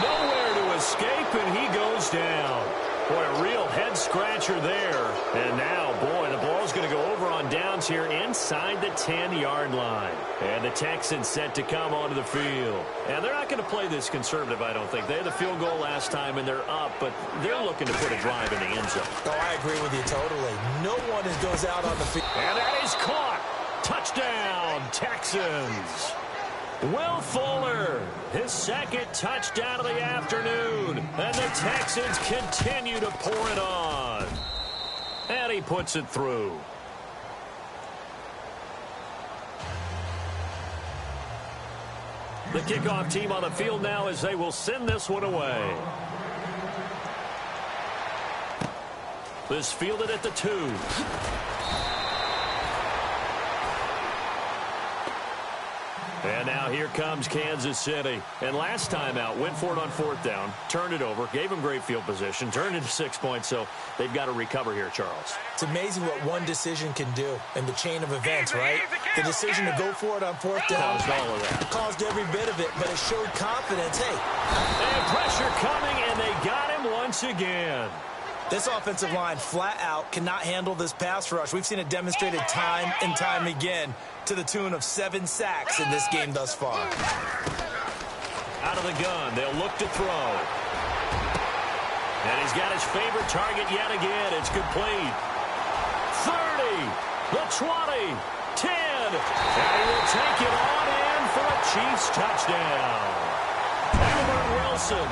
Nowhere to escape, and he goes down. Boy, a real head-scratcher there. And now, boy, the ball's going to go over on downs here inside the 10-yard line. And the Texans set to come onto the field. And they're not going to play this conservative, I don't think. They had the field goal last time, and they're up, but they're looking to put a drive in the end zone. Oh, I agree with you totally. No one goes out on the field. And that is caught. Touchdown, Texans. Will Fuller, his 2nd touchdown of the afternoon. And the Texans continue to pour it on. And he puts it through. The kickoff team on the field now as they will send this one away. This fielded at the 2. And now here comes Kansas City. And last time out, went for it on 4th down, turned it over, gave them great field position, turned into 6 points, so they've got to recover here, Charles. It's amazing what one decision can do in the chain of events, right? The decision to go for it on 4th down caused all of that. Caused every bit of it, but it showed confidence. Hey. And pressure coming, and they got him once again. This offensive line flat out cannot handle this pass rush. We've seen it demonstrated time and time again to the tune of 7 sacks in this game thus far. Out of the gun, they'll look to throw. And he's got his favorite target yet again. It's complete. 30, the 20, 10. And he will take it on in for a Chiefs touchdown. Albert Wilson,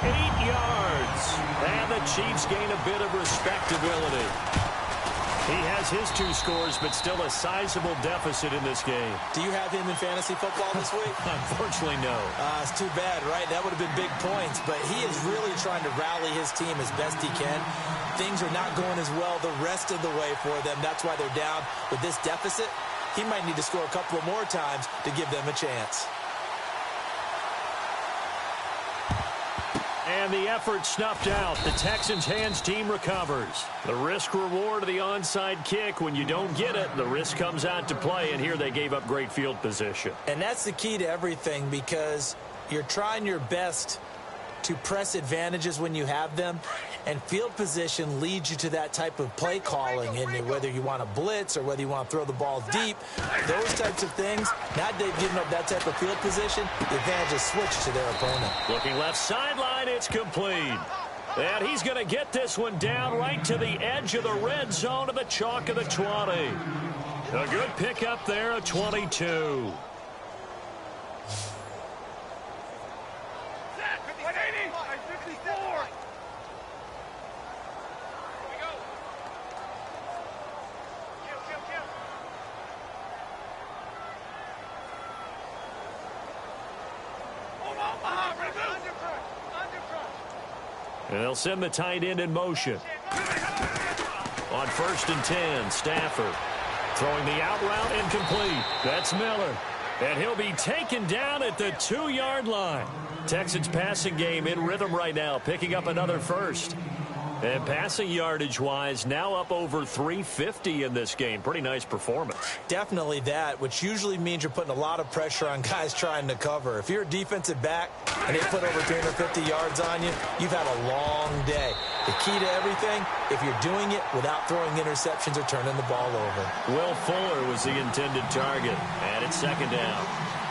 88 yards. And the Chiefs gain a bit of respectability. He has his 2 scores, but still a sizable deficit in this game. Do you have him in fantasy football this week? Unfortunately, no. It's too bad, right? That would have been big points, but he is really trying to rally his team as best he can. Things are not going as well the rest of the way for them. That's why they're down with this deficit. He might need to score a couple of more times to give them a chance. And the effort snuffed out. The Texans' hands team recovers. The risk-reward of the onside kick. When you don't get it, the risk comes out to play, and here they gave up great field position. And that's the key to everything, because you're trying your best to press advantages when you have them, and field position leads you to that type of play calling. And whether you want to blitz or whether you want to throw the ball deep, those types of things, now they've given up that type of field position, the advantage is switched to their opponent. Looking left sideline, it's complete. And he's going to get this one down right to the edge of the red zone of the chalk of the 20. A good pickup there, a 22. And they'll send the tight end in motion. On 1st and 10, Stafford throwing the out route incomplete. That's Miller. And he'll be taken down at the 2-yard line. Texans passing game in rhythm right now, picking up another first. And passing yardage-wise, now up over 350 in this game. Pretty nice performance. Definitely that, which usually means you're putting a lot of pressure on guys trying to cover. If you're a defensive back and they put over 350 yards on you, you've had a long day. The key to everything, if you're doing it without throwing interceptions or turning the ball over. Will Fuller was the intended target, and it's 2nd down.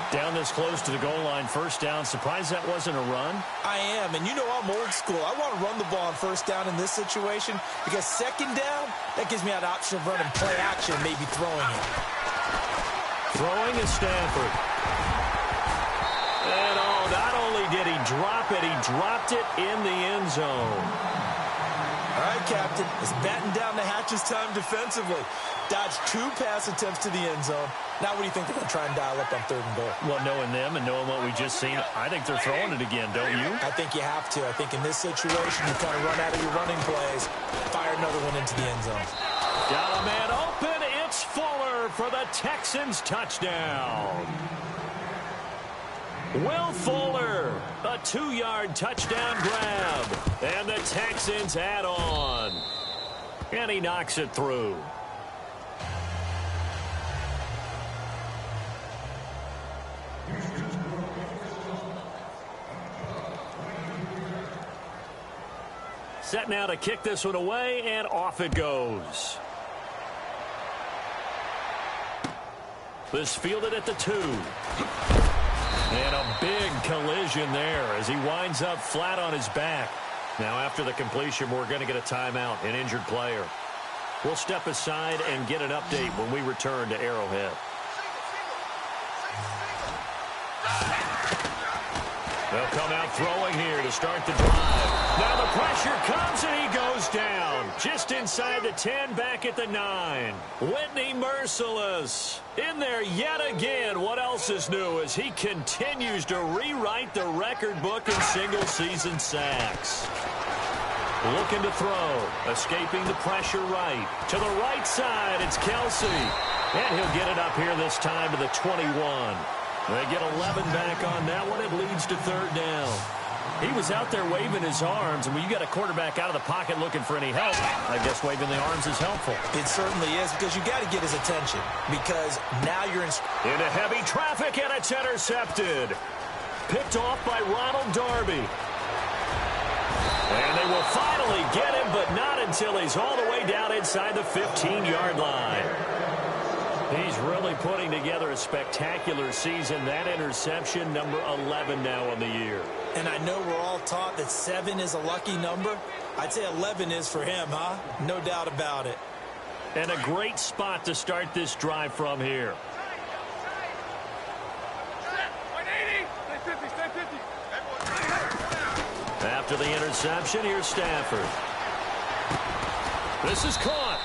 Down this close to the goal line, 1st down. Surprised that wasn't a run? I am, and you know I'm old school. I want to run the ball on 1st down in this situation because 2nd down, that gives me that option of running play action, maybe throwing it. Throwing is Stafford. And not only did he drop it, he dropped it in the end zone. All right, Captain, it's batten down the hatches time defensively. Dodged 2 pass attempts to the end zone. Now what do you think they're going to try and dial up on 3rd and goal? Well, knowing them and knowing what we just seen, I think they're throwing it again, don't you? I think you have to. I think in this situation, you kind of run out of your running plays, fire another one into the end zone. Got a man open. It's Fuller for the Texans touchdown. Will Fuller, a 2-yard touchdown grab. And the Texans add on. And he knocks it through. Set now to kick this one away, and off it goes. This fielded at the 2. And a big collision there as he winds up flat on his back. Now after the completion, we're going to get a timeout, an injured player. We'll step aside and get an update when we return to Arrowhead. They'll come out throwing here to start the drive. Now the pressure comes and he goes down. Just inside the 10, back at the 9. Whitney Merciless in there yet again. What else is new as he continues to rewrite the record book in single-season sacks. Looking to throw. Escaping the pressure right. To the right side, it's Kelsey. And he'll get it up here this time to the 21. They get 11 back on that one. It leads to third down. He was out there waving his arms, and when you got a quarterback out of the pocket looking for any help, I guess waving the arms is helpful. It certainly is, because you got to get his attention, because now you're into heavy traffic, and it's intercepted. Picked off by Ronald Darby. And they will finally get him, but not until he's all the way down inside the 15-yard line. He's really putting together a spectacular season. That interception, number 11 now on the year. And I know we're all taught that 7 is a lucky number. I'd say 11 is for him, huh? No doubt about it. And a great spot to start this drive from here. After the interception, here's Stafford. This is caught.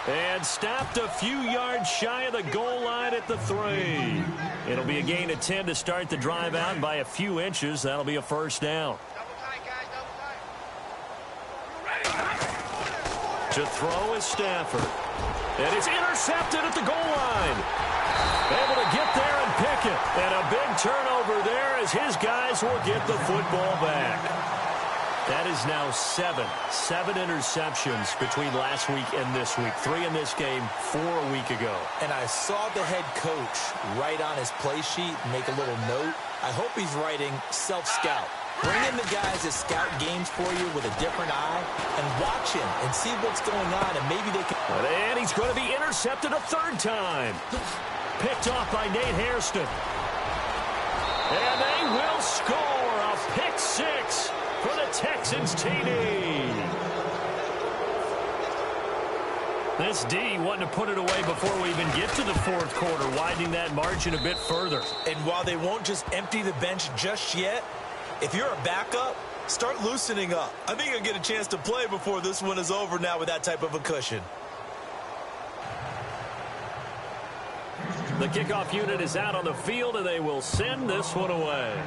And stopped a few yards shy of the goal line at the 3. It'll be a gain of 10 to start the drive out by a few inches. That'll be a first down. To throw is Stafford. And it's intercepted at the goal line. Able to get there and pick it. And a big turnover there as his guys will get the football back. That is now 7 interceptions between last week and this week. 3 in this game, 4 a week ago. And I saw the head coach write on his play sheet, make a little note. I hope he's writing self-scout. Bring in the guys that scout games for you with a different eye and watch him and see what's going on, and maybe they can. And he's going to be intercepted a third time. Picked off by Nate Hairston. And they will score a pick 6. For the Texans TD. This D wanting to put it away before we even get to the fourth quarter, widening that margin a bit further. And while they won't just empty the bench just yet, if you're a backup, start loosening up. I think you'll get a chance to play before this one is over now with that type of a cushion. The kickoff unit is out on the field, and they will send this one away.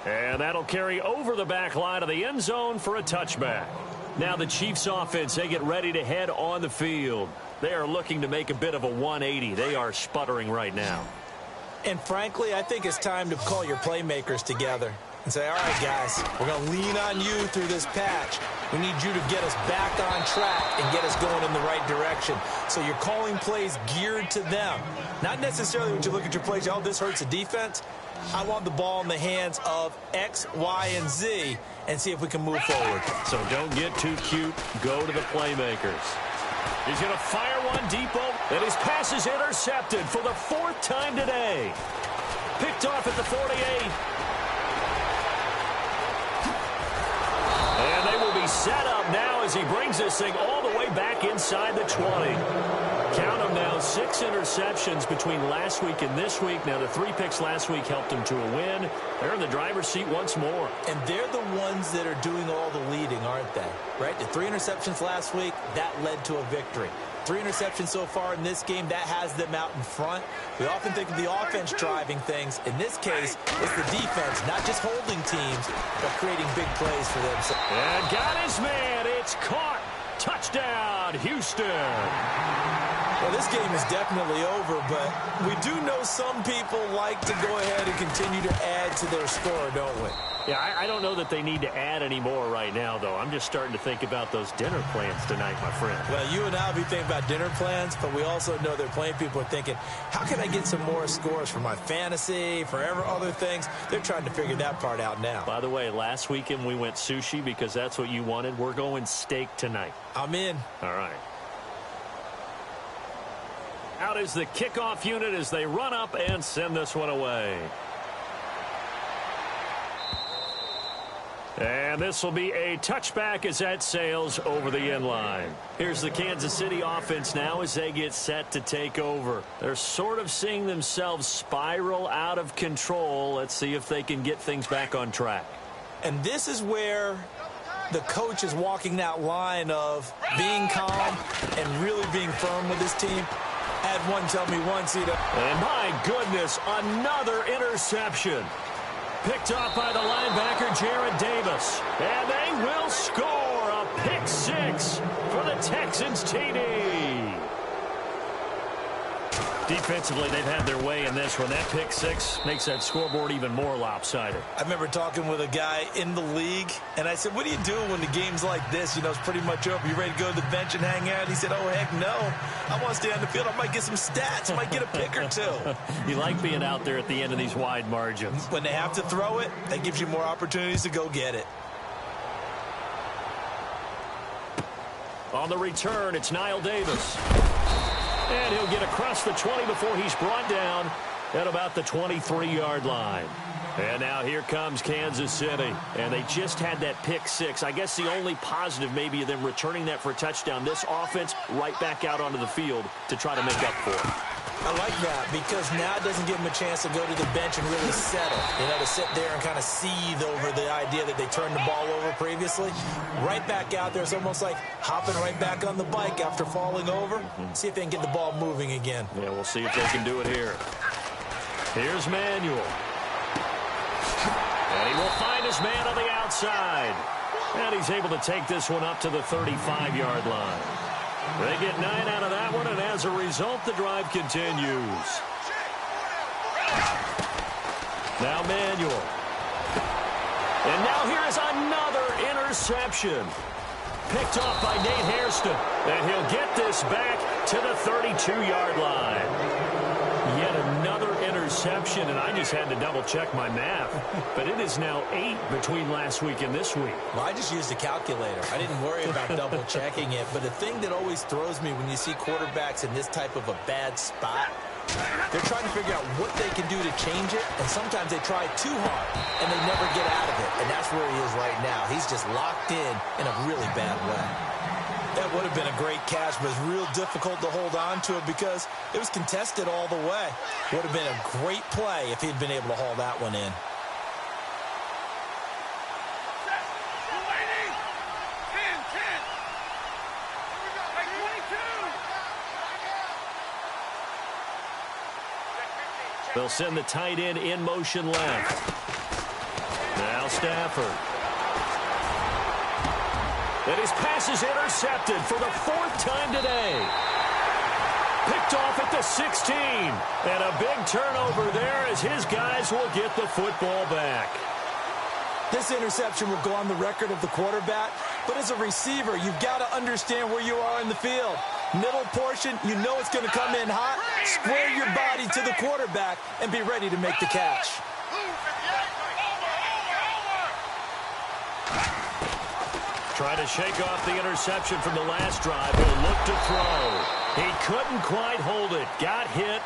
And that'll carry over the back line of the end zone for a touchback. Now the Chiefs offense, they get ready to head on the field. They are looking to make a bit of a 180. They are sputtering right now. And frankly, I think it's time to call your playmakers together and say, all right, guys, we're going to lean on you through this patch. We need you to get us back on track and get us going in the right direction. So you're calling plays geared to them. Not necessarily when you look at your plays, oh, this hurts the defense. I want the ball in the hands of X, Y, and Z and see if we can move forward. So don't get too cute. Go to the playmakers. He's going to fire one deep over, and his pass is intercepted for the 4th time today. Picked off at the 48. And they will be set up now as he brings this thing all the way back inside the 20. Count them now, 6 interceptions between last week and this week. Now, the 3 picks last week helped them to a win. They're in the driver's seat once more. And they're the ones that are doing all the leading, aren't they? Right? The 3 interceptions last week, that led to a victory. 3 interceptions so far in this game, that has them out in front. We often think of the offense driving things. In this case, it's the defense, not just holding teams, but creating big plays for them. And got his man. It's caught. Touchdown, Houston. Well, this game is definitely over, but we do know some people like to go ahead and continue to add to their score, don't we? Yeah, I don't know that they need to add any more right now, though. I'm just starting to think about those dinner plans tonight, my friend. Well, you and I will be thinking about dinner plans, but we also know that plenty of people are thinking, how can I get some more scores for my fantasy, for other things? They're trying to figure that part out now. By the way, last weekend we went sushi because that's what you wanted. We're going steak tonight. I'm in. All right. Out is the kickoff unit as they run up and send this one away. And this will be a touchback as that sails over the end line. Here's the Kansas City offense now as they get set to take over. They're sort of seeing themselves spiral out of control. Let's see if they can get things back on track. And this is where the coach is walking that line of being calm and really being firm with his team. Had one tell me once, and my goodness, another interception. Picked off by the linebacker, Jared Davis. And they will score a pick 6 for the Texans TD. Defensively, they've had their way in this one. That pick six makes that scoreboard even more lopsided. I remember talking with a guy in the league, and I said, what do you do when the game's like this? You know, it's pretty much over. You ready to go to the bench and hang out? He said, oh, heck no. I want to stay on the field. I might get some stats. I might get a pick or two. You like being out there at the end of these wide margins. When they have to throw it, that gives you more opportunities to go get it. On the return, it's Niall Davis. And he'll get across the 20 before he's brought down at about the 23-yard line. And now here comes Kansas City. And they just had that pick six. I guess the only positive maybe of them returning that for a touchdown. This offense right back out onto the field to try to make up for it. I like that because now it doesn't give them a chance to go to the bench and really settle. You know, to sit there and kind of seethe over the idea that they turned the ball over previously. Right back out there, it's almost like hopping right back on the bike after falling over. See if they can get the ball moving again. Yeah, we'll see if they can do it here. Here's Manuel. And he will find his man on the outside. And he's able to take this one up to the 35-yard line. They get 9 out of that one, and as a result, the drive continues. Now Manuel. And now here is another interception. Picked off by Nate Hairston. And he'll get this back to the 32-yard line. Yet another interception, and I just had to double-check my math. But it is now 8 between last week and this week. Well, I just used a calculator. I didn't worry about double-checking it. But the thing that always throws me when you see quarterbacks in this type of a bad spot, they're trying to figure out what they can do to change it, and sometimes they try too hard, and they never get out of it. And that's where he is right now. He's just locked in a really bad way. That would have been a great catch, but it's real difficult to hold on to it because it was contested all the way. Would have been a great play if he'd been able to haul that one in. They'll send the tight end in motion left. Now Stafford. And his pass is intercepted for the 4th time today. Picked off at the 16. And a big turnover there as his guys will get the football back. This interception will go on the record of the quarterback, but as a receiver, you've got to understand where you are in the field. Middle portion, you know it's going to come in hot. Square your body to the quarterback and be ready to make the catch. Trying to shake off the interception from the last drive. He'll look to throw. He couldn't quite hold it. Got hit.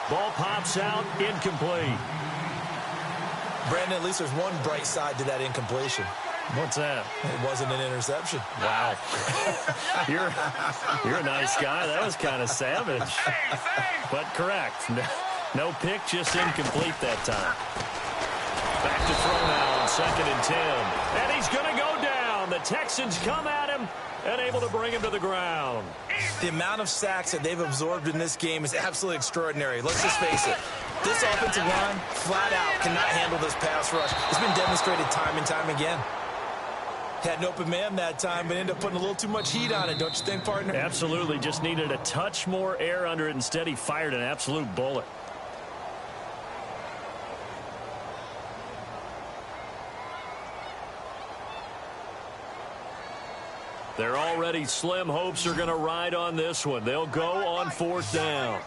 Ball pops out. Incomplete. Brandon, at least there's one bright side to that incompletion. What's that? It wasn't an interception. Wow. You're a nice guy. That was kind of savage. But correct. No pick, just incomplete that time. Back to throw now on 2nd and 10. And he's going to go down. The Texans come at him and able to bring him to the ground. The amount of sacks that they've absorbed in this game is absolutely extraordinary. Let's just face it. This offensive line, flat out, cannot handle this pass rush. It's been demonstrated time and time again. Had an open man that time, but ended up putting a little too much heat on it, don't you think, partner? Absolutely. Just needed a touch more air under it. Instead, he fired an absolute bullet. They're already slim hopes are going to ride on this one. They'll go on 4th down.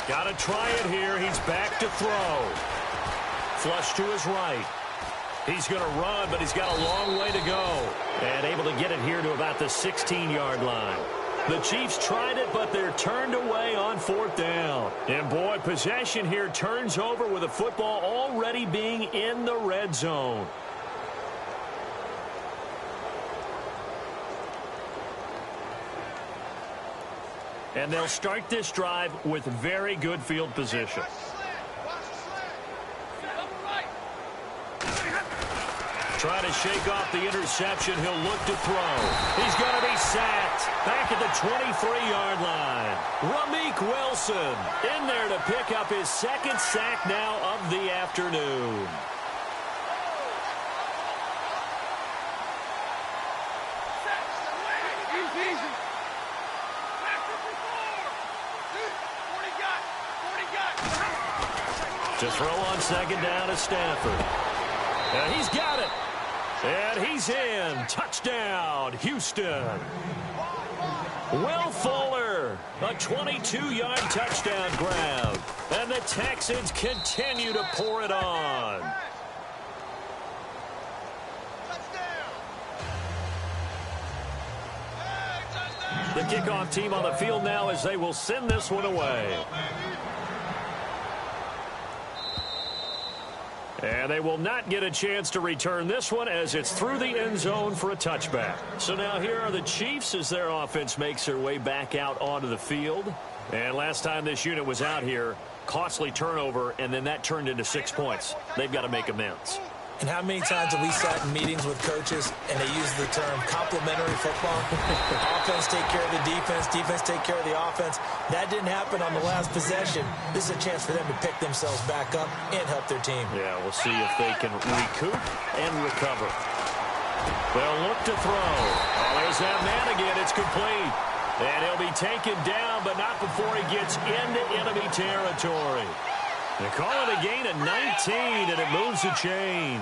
Got to try it here. He's back to throw. Flush to his right. He's going to run, but he's got a long way to go. And able to get it here to about the 16-yard line. The Chiefs tried it, but they're turned away on 4th down. And, boy, possession here turns over with the football already being in the red zone. And they'll start this drive with very good field position. Trying to shake off the interception. He'll look to throw. He's going to be sacked back at the 23-yard line. Rameek Wilson in there to pick up his 2nd sack now of the afternoon. To throw on second down to Stafford. And he's got it. And he's in. Touchdown, Houston. Will Fuller, a 22-yard touchdown grab. And the Texans continue to pour it on. The kickoff team on the field now as they will send this one away. And they will not get a chance to return this one as it's through the end zone for a touchback. So now here are the Chiefs as their offense makes their way back out onto the field. And last time this unit was out here, costly turnover, and then that turned into 6 points. They've got to make amends. And how many times have we sat in meetings with coaches and they use the term complementary football? Offense take care of the defense, defense take care of the offense. That didn't happen on the last possession. This is a chance for them to pick themselves back up and help their team. Yeah, we'll see if they can recoup and recover. They'll look to throw. Oh, there's that man again. It's complete. And he'll be taken down, but not before he gets into enemy territory. They call it a gain of 19, and it moves the chains.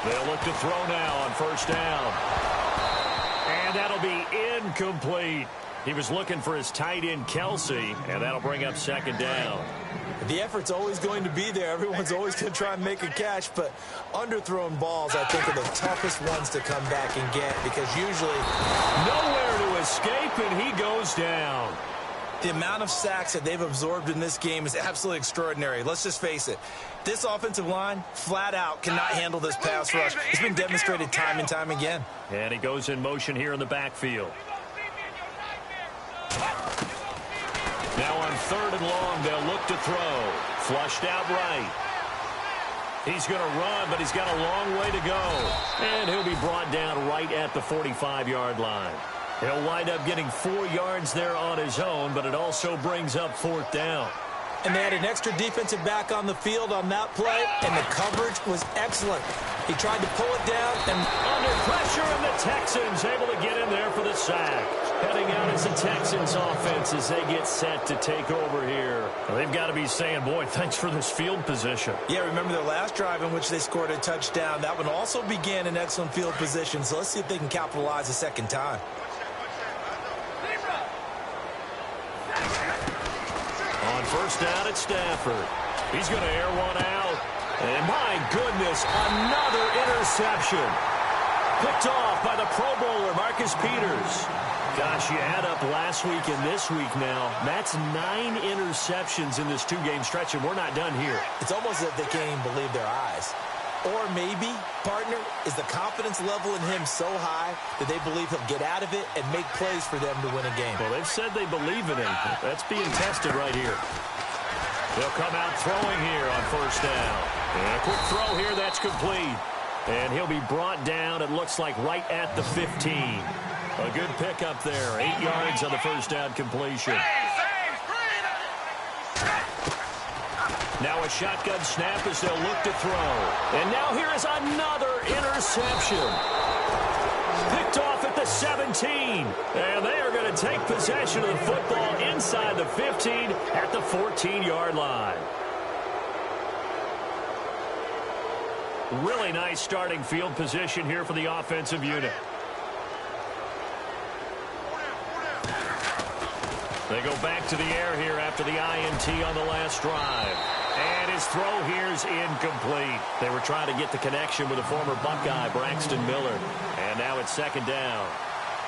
They'll look to throw now on first down. And that'll be incomplete. He was looking for his tight end, Kelsey, and that'll bring up second down. The effort's always going to be there. Everyone's always going to try and make a catch, but underthrown balls, I think, are the toughest ones to come back and get because usually nowhere to escape, and he goes down. The amount of sacks that they've absorbed in this game is absolutely extraordinary. Let's just face it. This offensive line, flat out, cannot handle this pass rush. It's been demonstrated time and time again. And he goes in motion here in the backfield. Now on third and long, they'll look to throw. Flushed out right. He's going to run, but he's got a long way to go. And he'll be brought down right at the 45-yard line. He'll wind up getting 4 yards there on his own, but it also brings up fourth down. And they had an extra defensive back on the field on that play, and the coverage was excellent. He tried to pull it down, and under pressure, and the Texans able to get in there for the sack. Heading out as the Texans offense as they get set to take over here. Well, they've got to be saying, boy, thanks for this field position. Yeah, remember their last drive in which they scored a touchdown. That one also began in excellent field position, so let's see if they can capitalize a second time. On first down at Stafford. He's going to air one out. And my goodness, another interception. Picked off by the Pro Bowler, Marcus Peters. Gosh, you add up last week and this week now. That's 9 interceptions in this 2-game stretch, and we're not done here. It's almost as if they can't even believe their eyes. Or maybe, partner, is the confidence level in him so high that they believe he'll get out of it and make plays for them to win a game. Well, they've said they believe in him. That's being tested right here. They'll come out throwing here on first down. And a quick throw here, that's complete. And he'll be brought down, it looks like, right at the 15. A good pickup there. 8 yards on the first down completion. Now a shotgun snap as they'll look to throw. And now here is another interception. Picked off at the 17. And they are going to take possession of the football inside the 15 at the 14-yard line. Really nice starting field position here for the offensive unit. They go back to the air here after the INT on the last drive. And his throw here is incomplete. They were trying to get the connection with the former Buckeye, Braxton Miller. And now it's second down.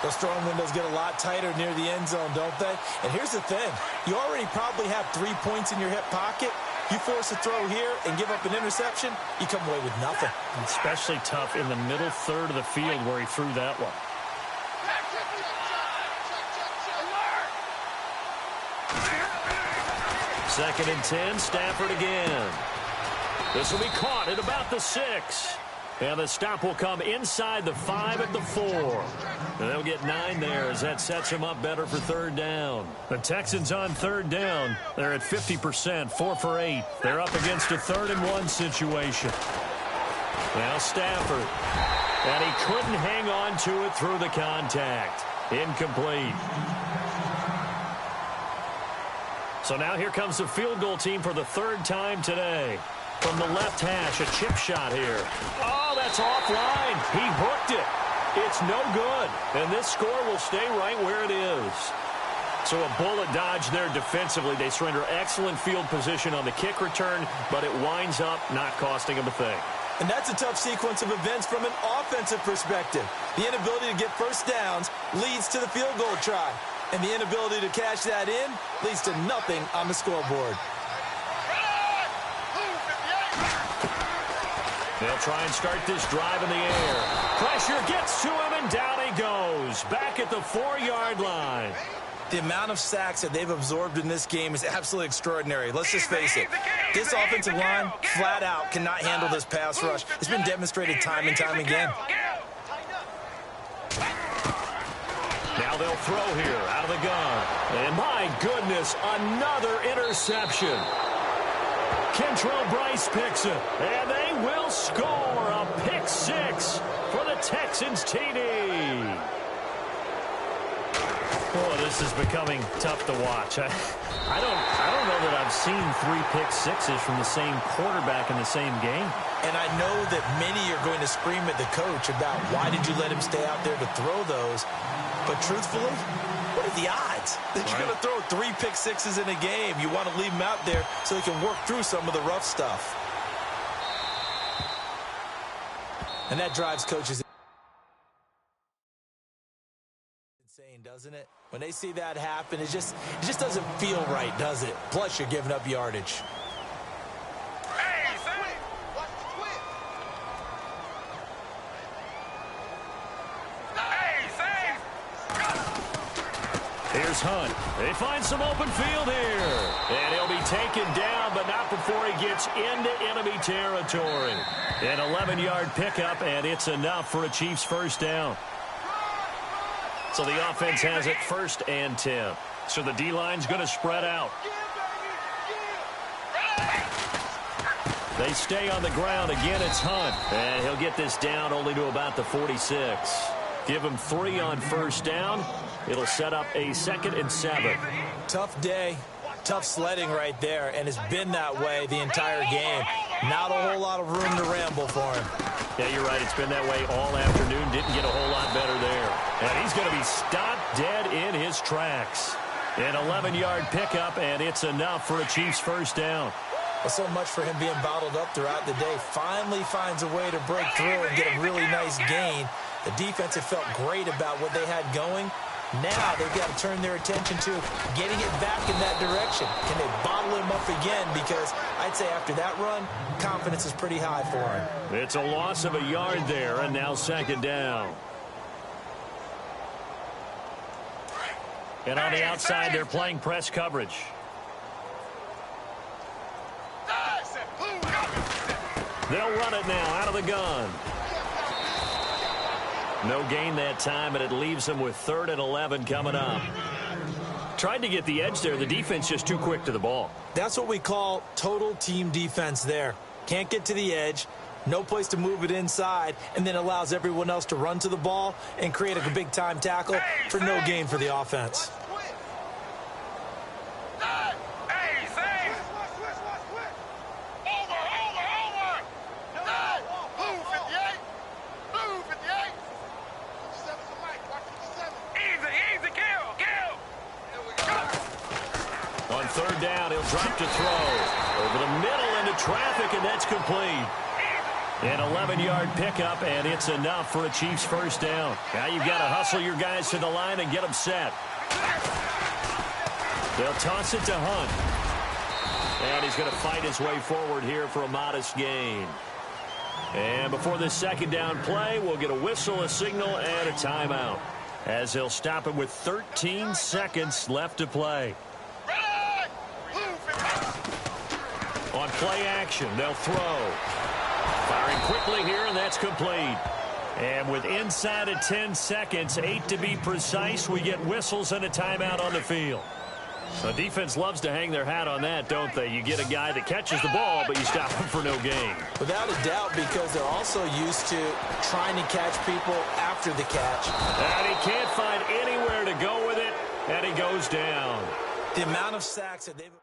Those throwing windows get a lot tighter near the end zone, don't they? And here's the thing. You already probably have 3 points in your hip pocket. You force a throw here and give up an interception, you come away with nothing. Especially tough in the middle third of the field where he threw that one. Second and 10, Stafford again. This will be caught at about the 6. And the stop will come inside the 5 at the 4. And they'll get 9 there as that sets them up better for third down. The Texans on third down. They're at 50%, 4 for 8. They're up against a 3rd and 1 situation. Now Stafford. And he couldn't hang on to it through the contact. Incomplete. So now here comes the field goal team for the third time today. From the left hash, a chip shot here. Oh, that's offline. He hooked it. It's no good. And this score will stay right where it is. So a bullet dodge there defensively. They surrender excellent field position on the kick return, but it winds up not costing them a thing. And that's a tough sequence of events from an offensive perspective. The inability to get first downs leads to the field goal try. And the inability to cash that in leads to nothing on the scoreboard. They'll try and start this drive in the air. Pressure gets to him, and down he goes. Back at the 4-yard line. The amount of sacks that they've absorbed in this game is absolutely extraordinary. Let's just face it. This offensive line, flat out, cannot handle this pass rush. It's been demonstrated time and time again. Now they'll throw here out of the gun. And my goodness, another interception. Kentrell Bryce picks it. And they will score a pick six for the Texans TD. Oh, this is becoming tough to watch. I don't know that I've seen 3 pick sixes from the same quarterback in the same game. And I know that many are going to scream at the coach about why did you let him stay out there to throw those. But truthfully, what are the odds that you're going to throw 3 pick sixes in a game? You want to leave them out there so they can work through some of the rough stuff. And that drives coaches insane, doesn't it? When they see that happen, it just doesn't feel right, does it? Plus, you're giving up yardage. Here's Hunt. They find some open field here. And he'll be taken down, but not before he gets into enemy territory. An 11-yard pickup, and it's enough for a Chiefs first down. So the offense has it 1st and 10. So the D-line's going to spread out. They stay on the ground. Again, it's Hunt. And he'll get this down only to about the 46. Give him 3 on first down. It'll set up a 2nd and 7. Tough day. Tough sledding right there, and it's been that way the entire game. Not a whole lot of room to ramble for him. Yeah, you're right. It's been that way all afternoon. Didn't get a whole lot better there. And he's going to be stopped dead in his tracks. An 11-yard pickup, and it's enough for a Chiefs first down. Well, so much for him being bottled up throughout the day. Finally finds a way to break through and get a really nice gain. The defense had felt great about what they had going. Now they've got to turn their attention to getting it back in that direction. Can they bottle him up again? Because I'd say after that run, confidence is pretty high for him. It's a loss of a yard there, and now 2nd down. And on the outside, they're playing press coverage. They'll run it now out of the gun. No gain that time, and it leaves them with 3rd and 11 coming up. Tried to get the edge there. The defense just too quick to the ball. That's what we call total team defense there. Can't get to the edge, no place to move it inside, and then allows everyone else to run to the ball and create a big-time tackle for no gain for the offense. On 3rd down, he'll drop to throw. Over the middle into traffic, and that's complete. An 11-yard pickup, and it's enough for a Chiefs first down. Now you've got to hustle your guys to the line and get them set. They'll toss it to Hunt. And he's going to fight his way forward here for a modest gain. And before this 2nd down play, we'll get a whistle, a signal, and a timeout, as they'll stop it with 13 seconds left to play. On play action, they'll throw. Firing quickly here, and that's complete. And with inside of 10 seconds, 8 to be precise, we get whistles and a timeout on the field. So defense loves to hang their hat on that, don't they? You get a guy that catches the ball, but you stop him for no gain. Without a doubt, because they're also used to trying to catch people after the catch. And he can't find anywhere to go with it, and he goes down. The amount of sacks that they've...